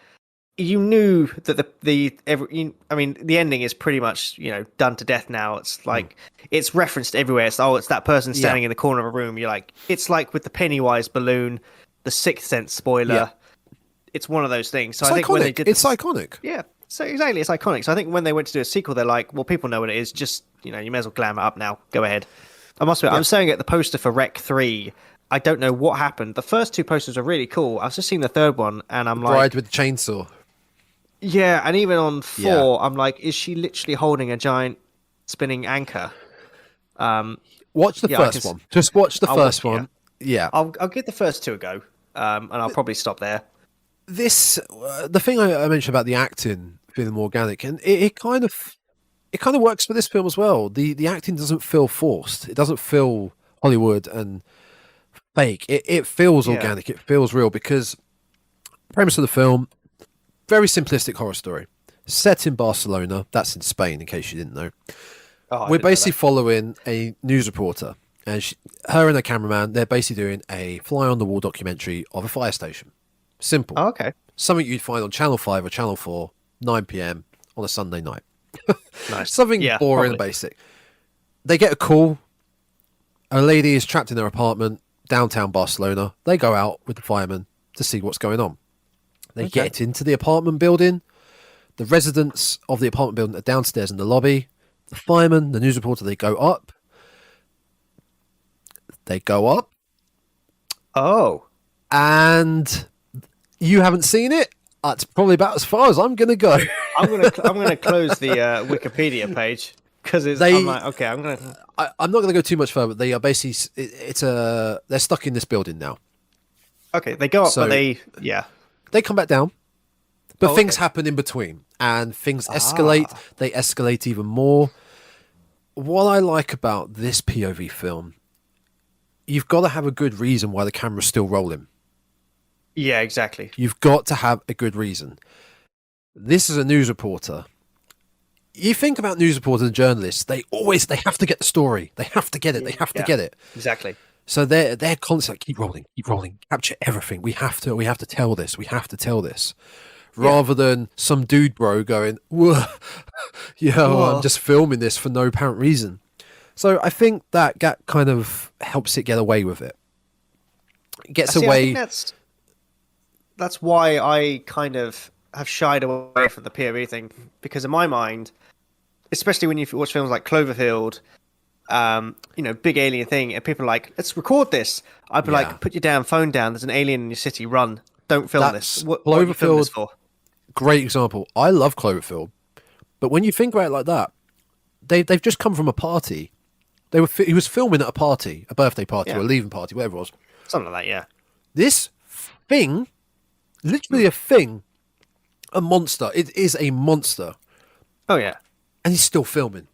knew that the ending is pretty much done to death now. It's like it's referenced everywhere. It's that person standing in the corner of a room. You're like, it's like with the Pennywise balloon, the Sixth Sense spoiler. Yeah. It's one of those things. So I think when they did it's iconic. Yeah. So exactly, it's iconic. So I think when they went to do a sequel, they're like, well, people know what it is. Just, you may as well glam it up now. Go ahead. I must admit, I'm staring at the poster for Rec 3. I don't know what happened. The first two posters are really cool. I've just seen the third one, and I'm like... Bride with the chainsaw. Yeah, and even on 4, I'm like, is she literally holding a giant spinning anchor? Watch the first one. Just watch the first one. Yeah. I'll give the first 2 a go, and I'll probably stop there. The thing I mentioned about the acting feeling more organic, and it kind of works for this film as well. The acting doesn't feel forced. It doesn't feel Hollywood and fake. It feels organic. It feels real, because premise of the film, very simplistic horror story set in Barcelona. That's in Spain, in case you didn't know. We're basically following a news reporter, and her and a cameraman, they're basically doing a fly on the wall documentary of a fire station. Simple. Oh, okay. Something you'd find on Channel 5 or Channel 4, 9 p.m. on a Sunday night. Nice. Something boring and basic. They get a call. A lady is trapped in their apartment, downtown Barcelona. They go out with the firemen to see what's going on. They get into the apartment building. The residents of the apartment building are downstairs in the lobby. The fireman, the news reporter, they go up. Oh. And... you haven't seen it? That's probably about as far as I'm going to go. I'm gonna close the Wikipedia page because I'm like, okay, I'm not going to go too much further. They are basically they're stuck in this building now. Okay, they go up, but they come back down, but things happen in between, and things escalate. They escalate even more. What I like about this POV film, you've got to have a good reason why the camera's still rolling. Yeah, exactly. You've got to have a good reason. This is a news reporter. You think about news reporters and journalists, they have to get the story. They have to get it. They have to get it. Exactly. So they're constantly keep rolling, capture everything. We have to tell this. We have to tell this. Rather than some dude bro going, whoa, I'm just filming this for no apparent reason. So I think that kind of helps it get away with it. It gets away. I think that's why I kind of have shied away from the POV thing, because in my mind, especially when you watch films like Cloverfield, big alien thing, and people are like, let's record this. I'd be like, put your damn phone down. There's an alien in your city. Run. Don't film this. What are you filming this for? Great example. I love Cloverfield, but when you think about it like that, they've just come from a party. He was filming at a party, a birthday party or a leaving party, whatever it was. Something like that, yeah. This thing, literally a thing, a monster. It is a monster. Oh, yeah. And he's still filming.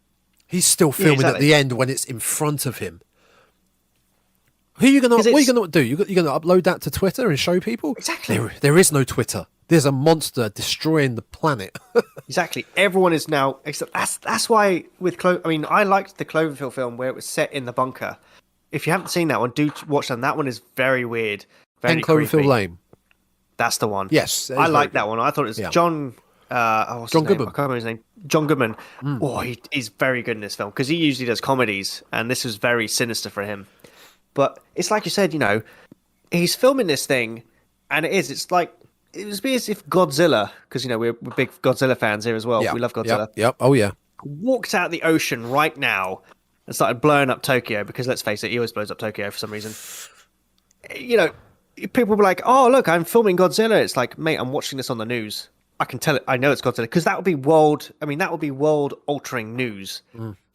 He's still filming at the end when it's in front of him. What are you going to do? You're going to upload that to Twitter and show people? Exactly. There is no Twitter. There's a monster destroying the planet. Exactly. Everyone is now... That's why with... I liked the Cloverfield film where it was set in the bunker. If you haven't seen that one, do watch that. That one is very weird. Very Cloverfield creepy. Lane. That's the one. Yes. I like that one. I thought it was John... John Goodman. I can't remember his name. John Goodman. Oh, he's very good in this film because he usually does comedies, and this was very sinister for him. But it's like you said, he's filming this thing, and it's like it would be as if Godzilla, because we're big Godzilla fans here as well. We love Godzilla. Yep. Oh yeah. Walked out the ocean right now and started blowing up Tokyo because let's face it, he always blows up Tokyo for some reason. People were like, "Oh, look, I'm filming Godzilla." It's like, mate, I'm watching this on the news. I can tell it. I know it's Godzilla because that would be world-altering news.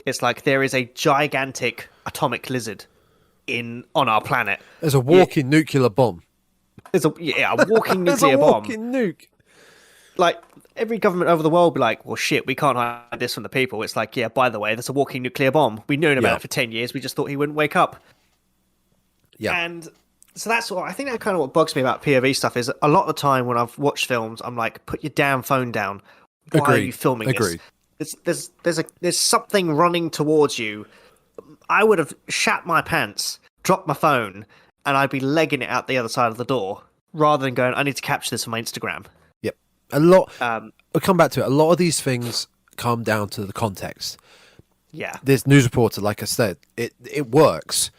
It's like there is a gigantic atomic lizard on our planet. There's a walking nuclear bomb. There's a walking nuclear bomb. Walking nuke. Like every government over the world be like, well, shit, we can't hide this from the people. It's like, yeah, by the way, there's a walking nuclear bomb. We've known about it for 10 years. We just thought he wouldn't wake up. Yeah. And so that's what I think. That kind of what bugs me about POV stuff is a lot of the time when I've watched films, I'm like, put your damn phone down. Why are you filming this? There's something running towards you. I would have shat my pants, dropped my phone, and I'd be legging it out the other side of the door rather than going, I need to capture this for my Instagram. Yep. We'll come back to it. A lot of these things come down to the context. Yeah. This news reporter, like I said, it works.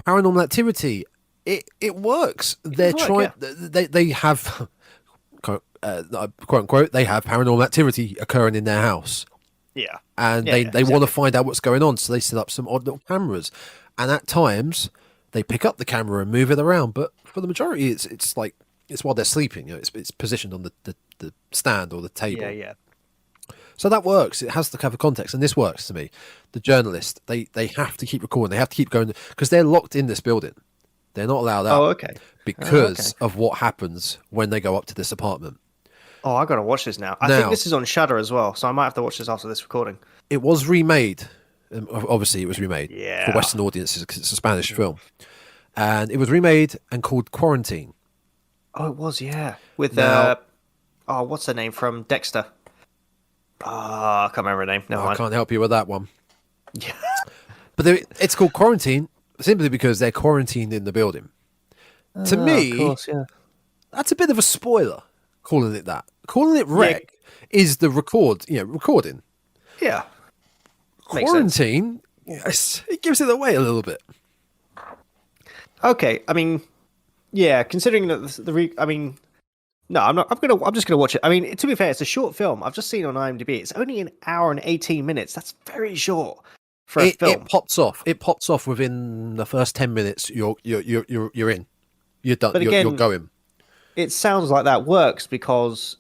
Paranormal Activity, it works. They have quote unquote they have paranormal activity occurring in their house. Yeah. And they want to find out what's going on, so they set up some odd little cameras. And at times they pick up the camera and move it around, but for the majority it's like it's while they're sleeping, it's positioned on the stand or the table. Yeah. So that works. It has to cover context, and this works to me. The journalist, they have to keep recording. They have to keep going because they're locked in this building. They're not allowed out because of what happens when they go up to this apartment. Oh, I got to watch this now. I think this is on Shudder as well, so I might have to watch this after this recording. It was remade. Obviously, it was remade for Western audiences because it's a Spanish film. And it was remade and called Quarantine. Oh, it was, yeah. With, what's her name from Dexter? I can't remember her name. No, I can't help you with that one. Yeah. But it's called Quarantine simply because they're quarantined in the building. To me, of course, yeah. That's a bit of a spoiler, calling it that. Calling it wreck is the recording. Yeah. Quarantine, it gives it away a little bit. Okay, I mean, yeah, considering that no, I'm not. I'm just gonna watch it. I mean, to be fair, it's a short film. I've just seen on IMDb. It's only an hour and 18 minutes. That's very short for a film. It pops off. It pops off within the first 10 minutes. You're in. You're done. But again, you're going. It sounds like that works because,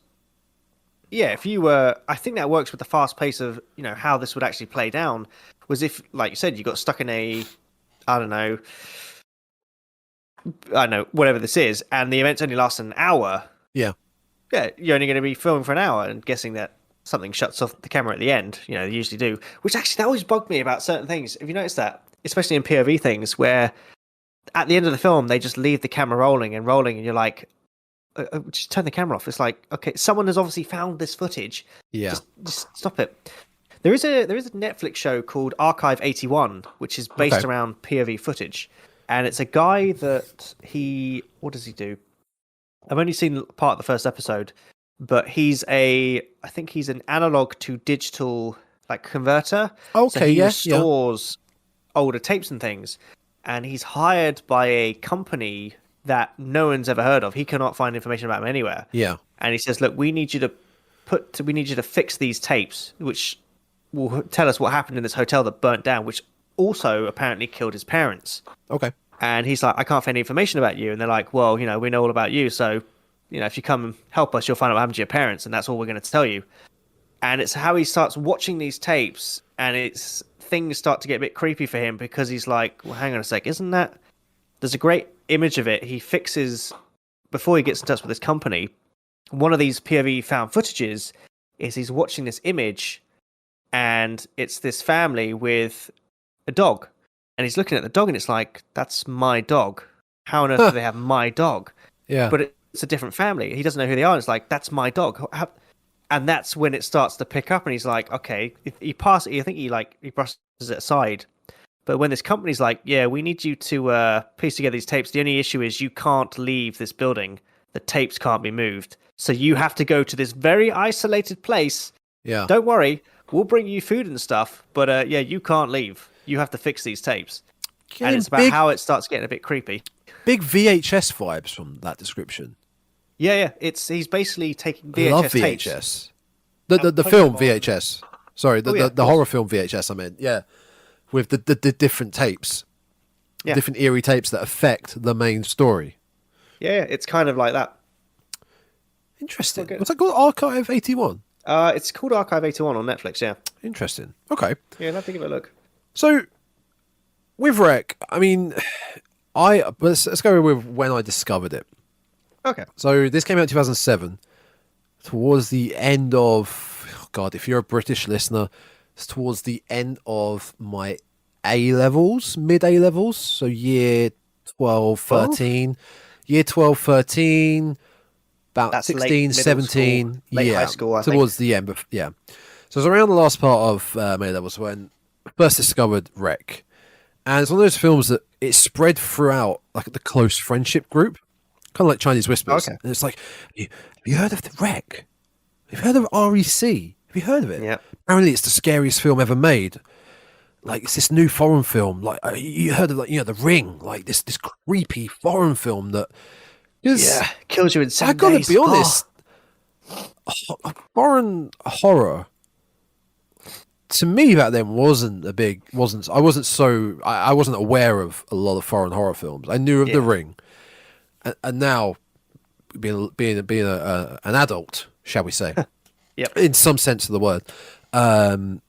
if you were, I think that works with the fast pace of how this would actually play down. Was if, like you said, you got stuck in a, I don't know, whatever this is, and the events only last an hour. Yeah, you're only going to be filming for an hour and guessing that something shuts off the camera at the end. They usually do. Which actually, that always bugged me about certain things. Have you noticed that? Especially in POV things, where at the end of the film, they just leave the camera rolling, and you're like, just turn the camera off. It's like, okay, someone has obviously found this footage. Yeah. Just stop it. There is a Netflix show called Archive 81, which is based around POV footage. And it's a guy that what does he do? I've only seen part of the first episode, but I think he's an analog to digital converter. Okay, so he restores older tapes and things. And he's hired by a company that no one's ever heard of. He cannot find information about him anywhere. Yeah. And he says, look, we need you to fix these tapes, which will tell us what happened in this hotel that burnt down, which also apparently killed his parents. Okay. And he's like, I can't find any information about you. And they're like, well, you know, we know all about you. So, you know, if you come and help us, you'll find out what happened to your parents. And that's all we're going to tell you. And it's how he starts watching these tapes, and it's things start to get a bit creepy for him, because he's like, well, hang on a sec, isn't that... There's a great image of it. He fixes, before he gets in touch with this company, one of these POV found footages is he's watching this image, and it's this family with a dog. And he's looking at the dog, and it's like, that's my dog. How on earth do they have my dog? Yeah. But it's a different family. He doesn't know who they are. And it's like, that's my dog. And that's when it starts to pick up, and he's like, okay, he brushes it aside. But when this company's like, yeah, we need you to piece together these tapes. The only issue is you can't leave this building. The tapes can't be moved. So you have to go to this very isolated place. Yeah. Don't worry, we'll bring you food and stuff. But yeah, you can't leave. You have to fix these tapes. And it's about how it starts getting a bit creepy. Big VHS vibes from that description. Yeah. He's basically taking VHS I love VHS. tapes. The film VHS. Sorry, the course. horror film VHS, I mean. Yeah. With the different tapes. Yeah. Different eerie tapes that affect the main story. Yeah, it's kind of like that. Interesting. What's that called? Archive 81? It's called Archive 81 on Netflix, yeah. Interesting. Okay. Yeah, I'll have to give it a look. So, with Rec, I mean, let's go with when I discovered it. Okay. So, this came out in 2007. Towards the end of... God, if you're a British listener, it's towards the end of my A-levels, mid-A-levels. So, year 12, 13. Year 12, 13... About That's 16, 17, school, late high school, I towards think. the end. But yeah, so it was around the last part of May levels when I first discovered Rec, and it's one of those films that it spread throughout like the close friendship group, kind of like Chinese Whispers. Okay. And it's like, have you heard of the Rec? Have you heard of REC? Have you heard of it? Yeah. Apparently, it's the scariest film ever made. Like it's this new foreign film. Like you heard of the Ring? Like this creepy foreign film that. Yeah, kills you in 7 days. I gotta be honest, foreign horror to me back then I wasn't aware of a lot of foreign horror films. I knew of The Ring, and now being an adult, shall we say, Yep. in some sense of the word, I'm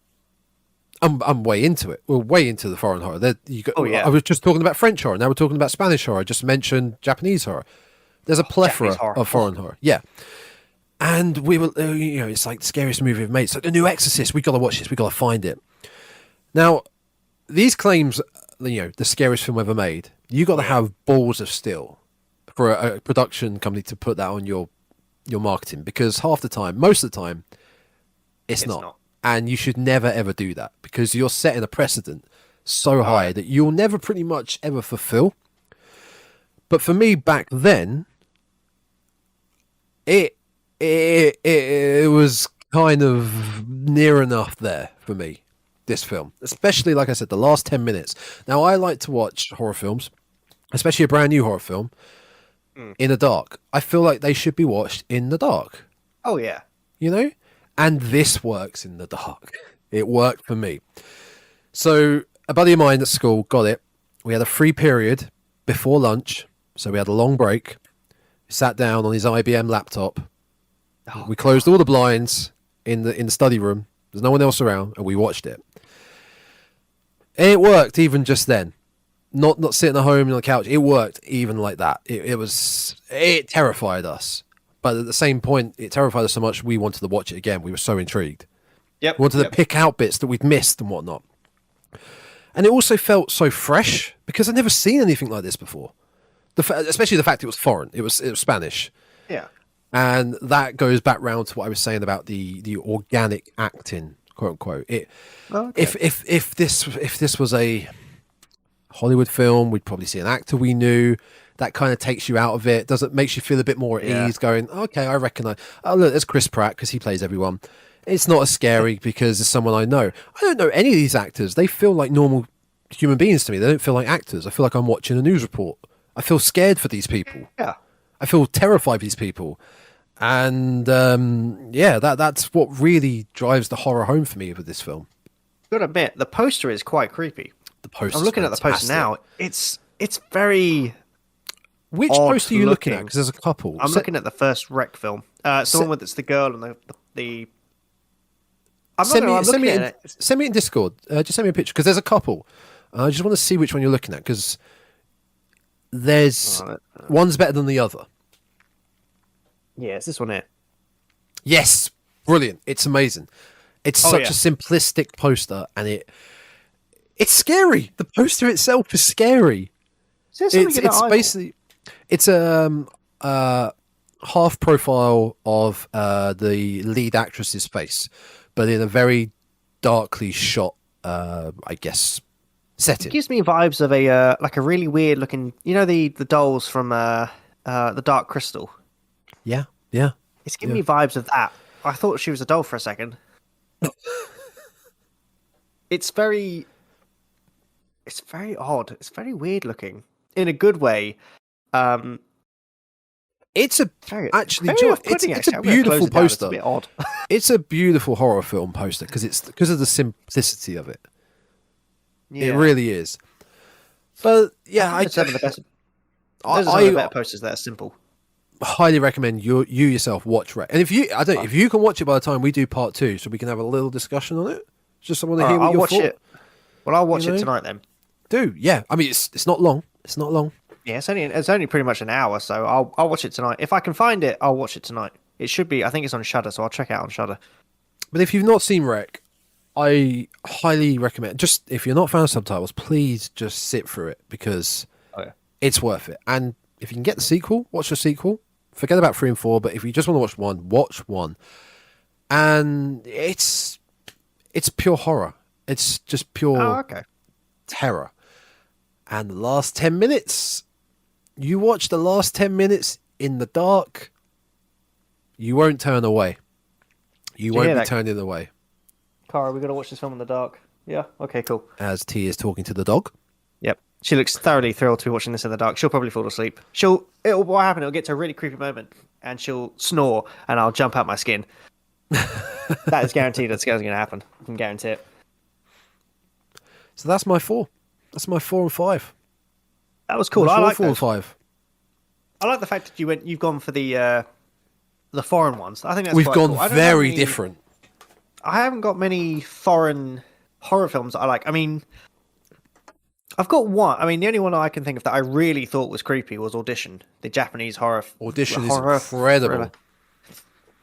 way into it. We're way into the foreign horror. I was just talking about French horror. Now we're talking about Spanish horror. I just mentioned Japanese horror. There's a plethora of foreign horror. Yeah. And we were, it's like the scariest movie we've made. It's like The New Exorcist. We got to watch this. We got to find it. Now, these claims, the scariest film ever made, you got to have balls of steel for a production company to put that on your marketing, because most of the time, it's not. And you should never, ever do that, because you're setting a precedent so high that you'll never pretty much ever fulfill. But for me back then, it was kind of near enough there for me, this film. Especially, like I said, the last 10 minutes. Now, I like to watch horror films, especially a brand new horror film, in the dark. I feel like they should be watched in the dark. Oh, yeah. And this works in the dark. It worked for me. So, a buddy of mine at school got it. We had a free period before lunch, so we had a long break. Sat down on his IBM laptop. We closed all the blinds in the study room. There's no one else around, and we watched it. And it worked even just then. Not sitting at home on the couch. It worked even like that. It terrified us, but at the same point, it terrified us so much we wanted to watch it again. We were so intrigued. Yep. We wanted to pick out bits that we'd missed and whatnot. And it also felt so fresh because I'd never seen anything like this before. Especially the fact it was foreign. It was Spanish. Yeah. And that goes back round to what I was saying about the organic acting, quote unquote. If this was a Hollywood film, we'd probably see an actor we knew. That kind of takes you out of it. Makes you feel a bit more at ease, going, okay, I recognize. Oh, look, there's Chris Pratt because he plays everyone. It's not as scary because it's someone I know. I don't know any of these actors. They feel like normal human beings to me. They don't feel like actors. I feel like I'm watching a news report. I feel scared for these people. Yeah. I feel terrified for these people. And that's what really drives the horror home for me with this film. gotta admit, the poster is quite creepy. The poster. I'm looking at the poster now. It's very. Which poster are you looking at? Because there's a couple. I'm looking at the first Wreck film. It's the one with it's the girl and the. Send me in Discord. Just send me a picture because there's a couple. I just want to see which one you're looking at because there's one's better than the other. Yeah, it's this one here. Yes, brilliant! It's amazing. It's such a simplistic poster, and it's scary. The poster itself is scary. It's basically a half profile of the lead actress's face, but in a very darkly shot, I guess, setting. It gives me vibes of a like a really weird looking, the dolls from the Dark Crystal. Yeah. It's giving me vibes of that. I thought she was a doll for a second. It's very odd. It's very weird looking in a good way. It's a beautiful poster. It's a bit odd. It's a beautiful horror film poster because of the simplicity of it. Yeah. It really is. But yeah, it's some of the best. Those are some of the better posters that are simple. Highly recommend you yourself watch Wreck. And if you can watch it by the time we do part 2, so we can have a little discussion on it. Just I want to hear what your thought. Well, I'll watch it tonight then. Yeah. I mean, it's not long. It's not long. Yeah, it's only pretty much an hour, so I'll watch it tonight. If I can find it, I'll watch it tonight. It should be. I think it's on Shudder, so I'll check it out on Shudder. But if you've not seen Wreck, I highly recommend. Just if you're not a fan of subtitles, please just sit through it because it's worth it. And if you can get the sequel, watch the sequel. Forget about 3 and 4. But if you just want to watch one. And it's pure horror. It's just pure terror. And the last 10 minutes, you watch the last 10 minutes in the dark, you won't turn away. You won't be turning away. Cara, we're going to watch this film in the dark. Yeah, okay, cool. As T is talking to the dog. Yep. She looks thoroughly thrilled to be watching this in the dark. She'll probably fall asleep. What happened? It'll get to a really creepy moment, and she'll snore, and I'll jump out my skin. That is guaranteed. That's going to happen. I can guarantee it. So that's my 4. That's my 4 and 5. That was cool. I like 4 and 5. I like the fact that you've gone for the foreign ones. I think that's we've quite gone cool. very different. I haven't got many foreign horror films that I like. I mean, I've got one. I mean, the only one I can think of that I really thought was creepy was Audition, the Japanese horror. Audition is incredible.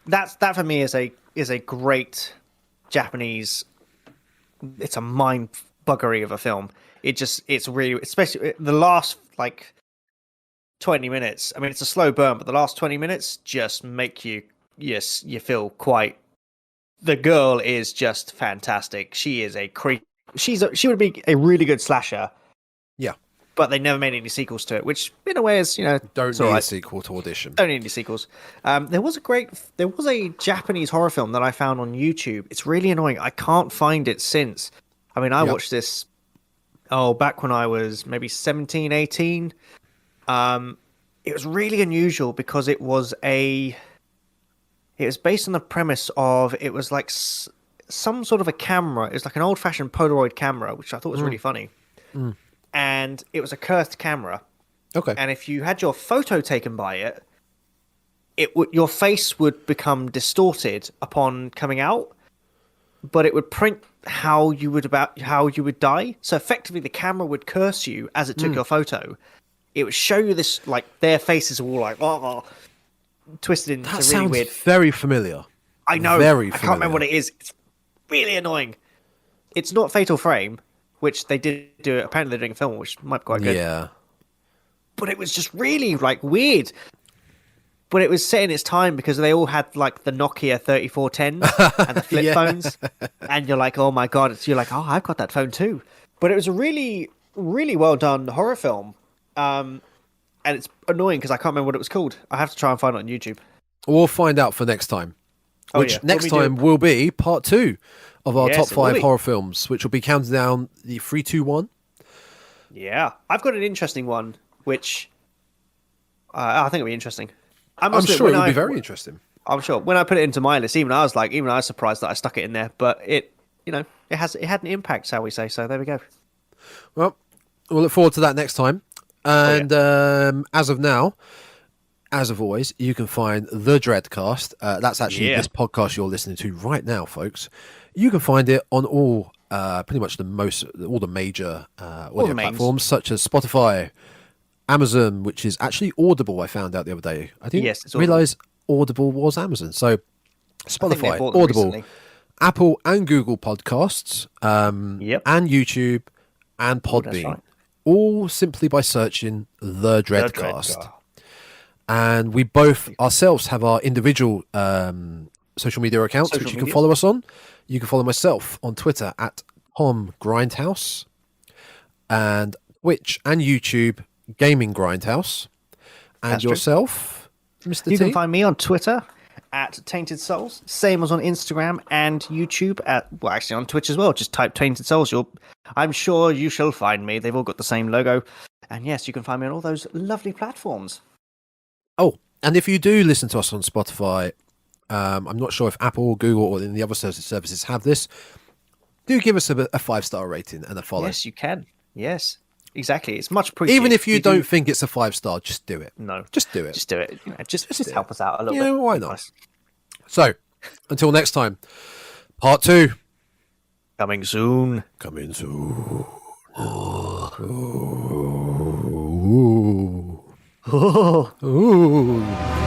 That for me is a great Japanese. It's a mind buggery of a film. It's really, especially the last 20 minutes. I mean, it's a slow burn, but the last 20 minutes just make you feel quite. The girl is just fantastic. She is a creep. She would be a really good slasher. Yeah. But they never made any sequels to it, which in a way is, don't need a sequel to Audition. Don't need any sequels. There was a Japanese horror film that I found on YouTube. It's really annoying. I can't find it since. I mean, I watched this back when I was maybe 17, 18. It was really unusual because it was based on the premise of it was like some sort of a camera. It was like an old-fashioned Polaroid camera, which I thought was really funny. And it was a cursed camera. Okay. And if you had your photo taken by it, your face would become distorted upon coming out, but it would print how you would die. So effectively, the camera would curse you as it took your photo. It would show you this their faces were all twisted into that really weird. Very familiar. I know. Very familiar. I can't remember what it is. It's really annoying. It's not Fatal Frame, which they did do. Apparently, they're doing a film, which might be quite good. Yeah. But it was just really weird. But it was set in its time because they all had the Nokia 3410s and the flip phones, and you're like, oh my god! Oh, I've got that phone too. But it was a really, really well done horror film. And it's annoying because I can't remember what it was called. I have to try and find it on YouTube. We'll find out for next time. Which next time will be part 2 of our top 5 horror films, which will be counting down the 3, 2, 1. Yeah. I've got an interesting one, which I think it'll be interesting. I'm sure it'll be very interesting. I'm sure. When I put it into my list, even I was surprised that I stuck it in there. But it had an impact, shall we say? So there we go. Well, we'll look forward to that next time. And as of now, as of always, you can find the Dreadcast. That's actually this podcast you're listening to right now, folks. You can find it on all, pretty much all the major audio platforms, such as Spotify, Amazon, which is actually Audible. I found out the other day. I didn't realize Audible was Amazon. So Spotify, Audible, recently. Apple and Google Podcasts, and YouTube and Podbean, right. All simply by searching the Dreadcast. And we both ourselves have our individual social media accounts, which you can follow us on. You can follow myself on Twitter at Tom Grindhouse, and Twitch and YouTube Gaming Grindhouse. And that's yourself, true. Mr. You T? can find me on Twitter at Tainted Souls, same as on Instagram and YouTube actually on Twitch as well. Just type Tainted Souls. I'm sure you shall find me. They've all got the same logo. And yes, you can find me on all those lovely platforms. Oh, and if you do listen to us on Spotify, I'm not sure if Apple or Google or any other services have this. Do give us a 5-star rating and a follow. Yes, you can. Yes, exactly. It's much appreciated. Even if you don't think it's a 5-star, just do it. No, just do it. Just do it. Just help us out a little bit. Yeah, why not? Nice. So, until next time, part 2 coming soon. Coming soon. Ooh. Ooh.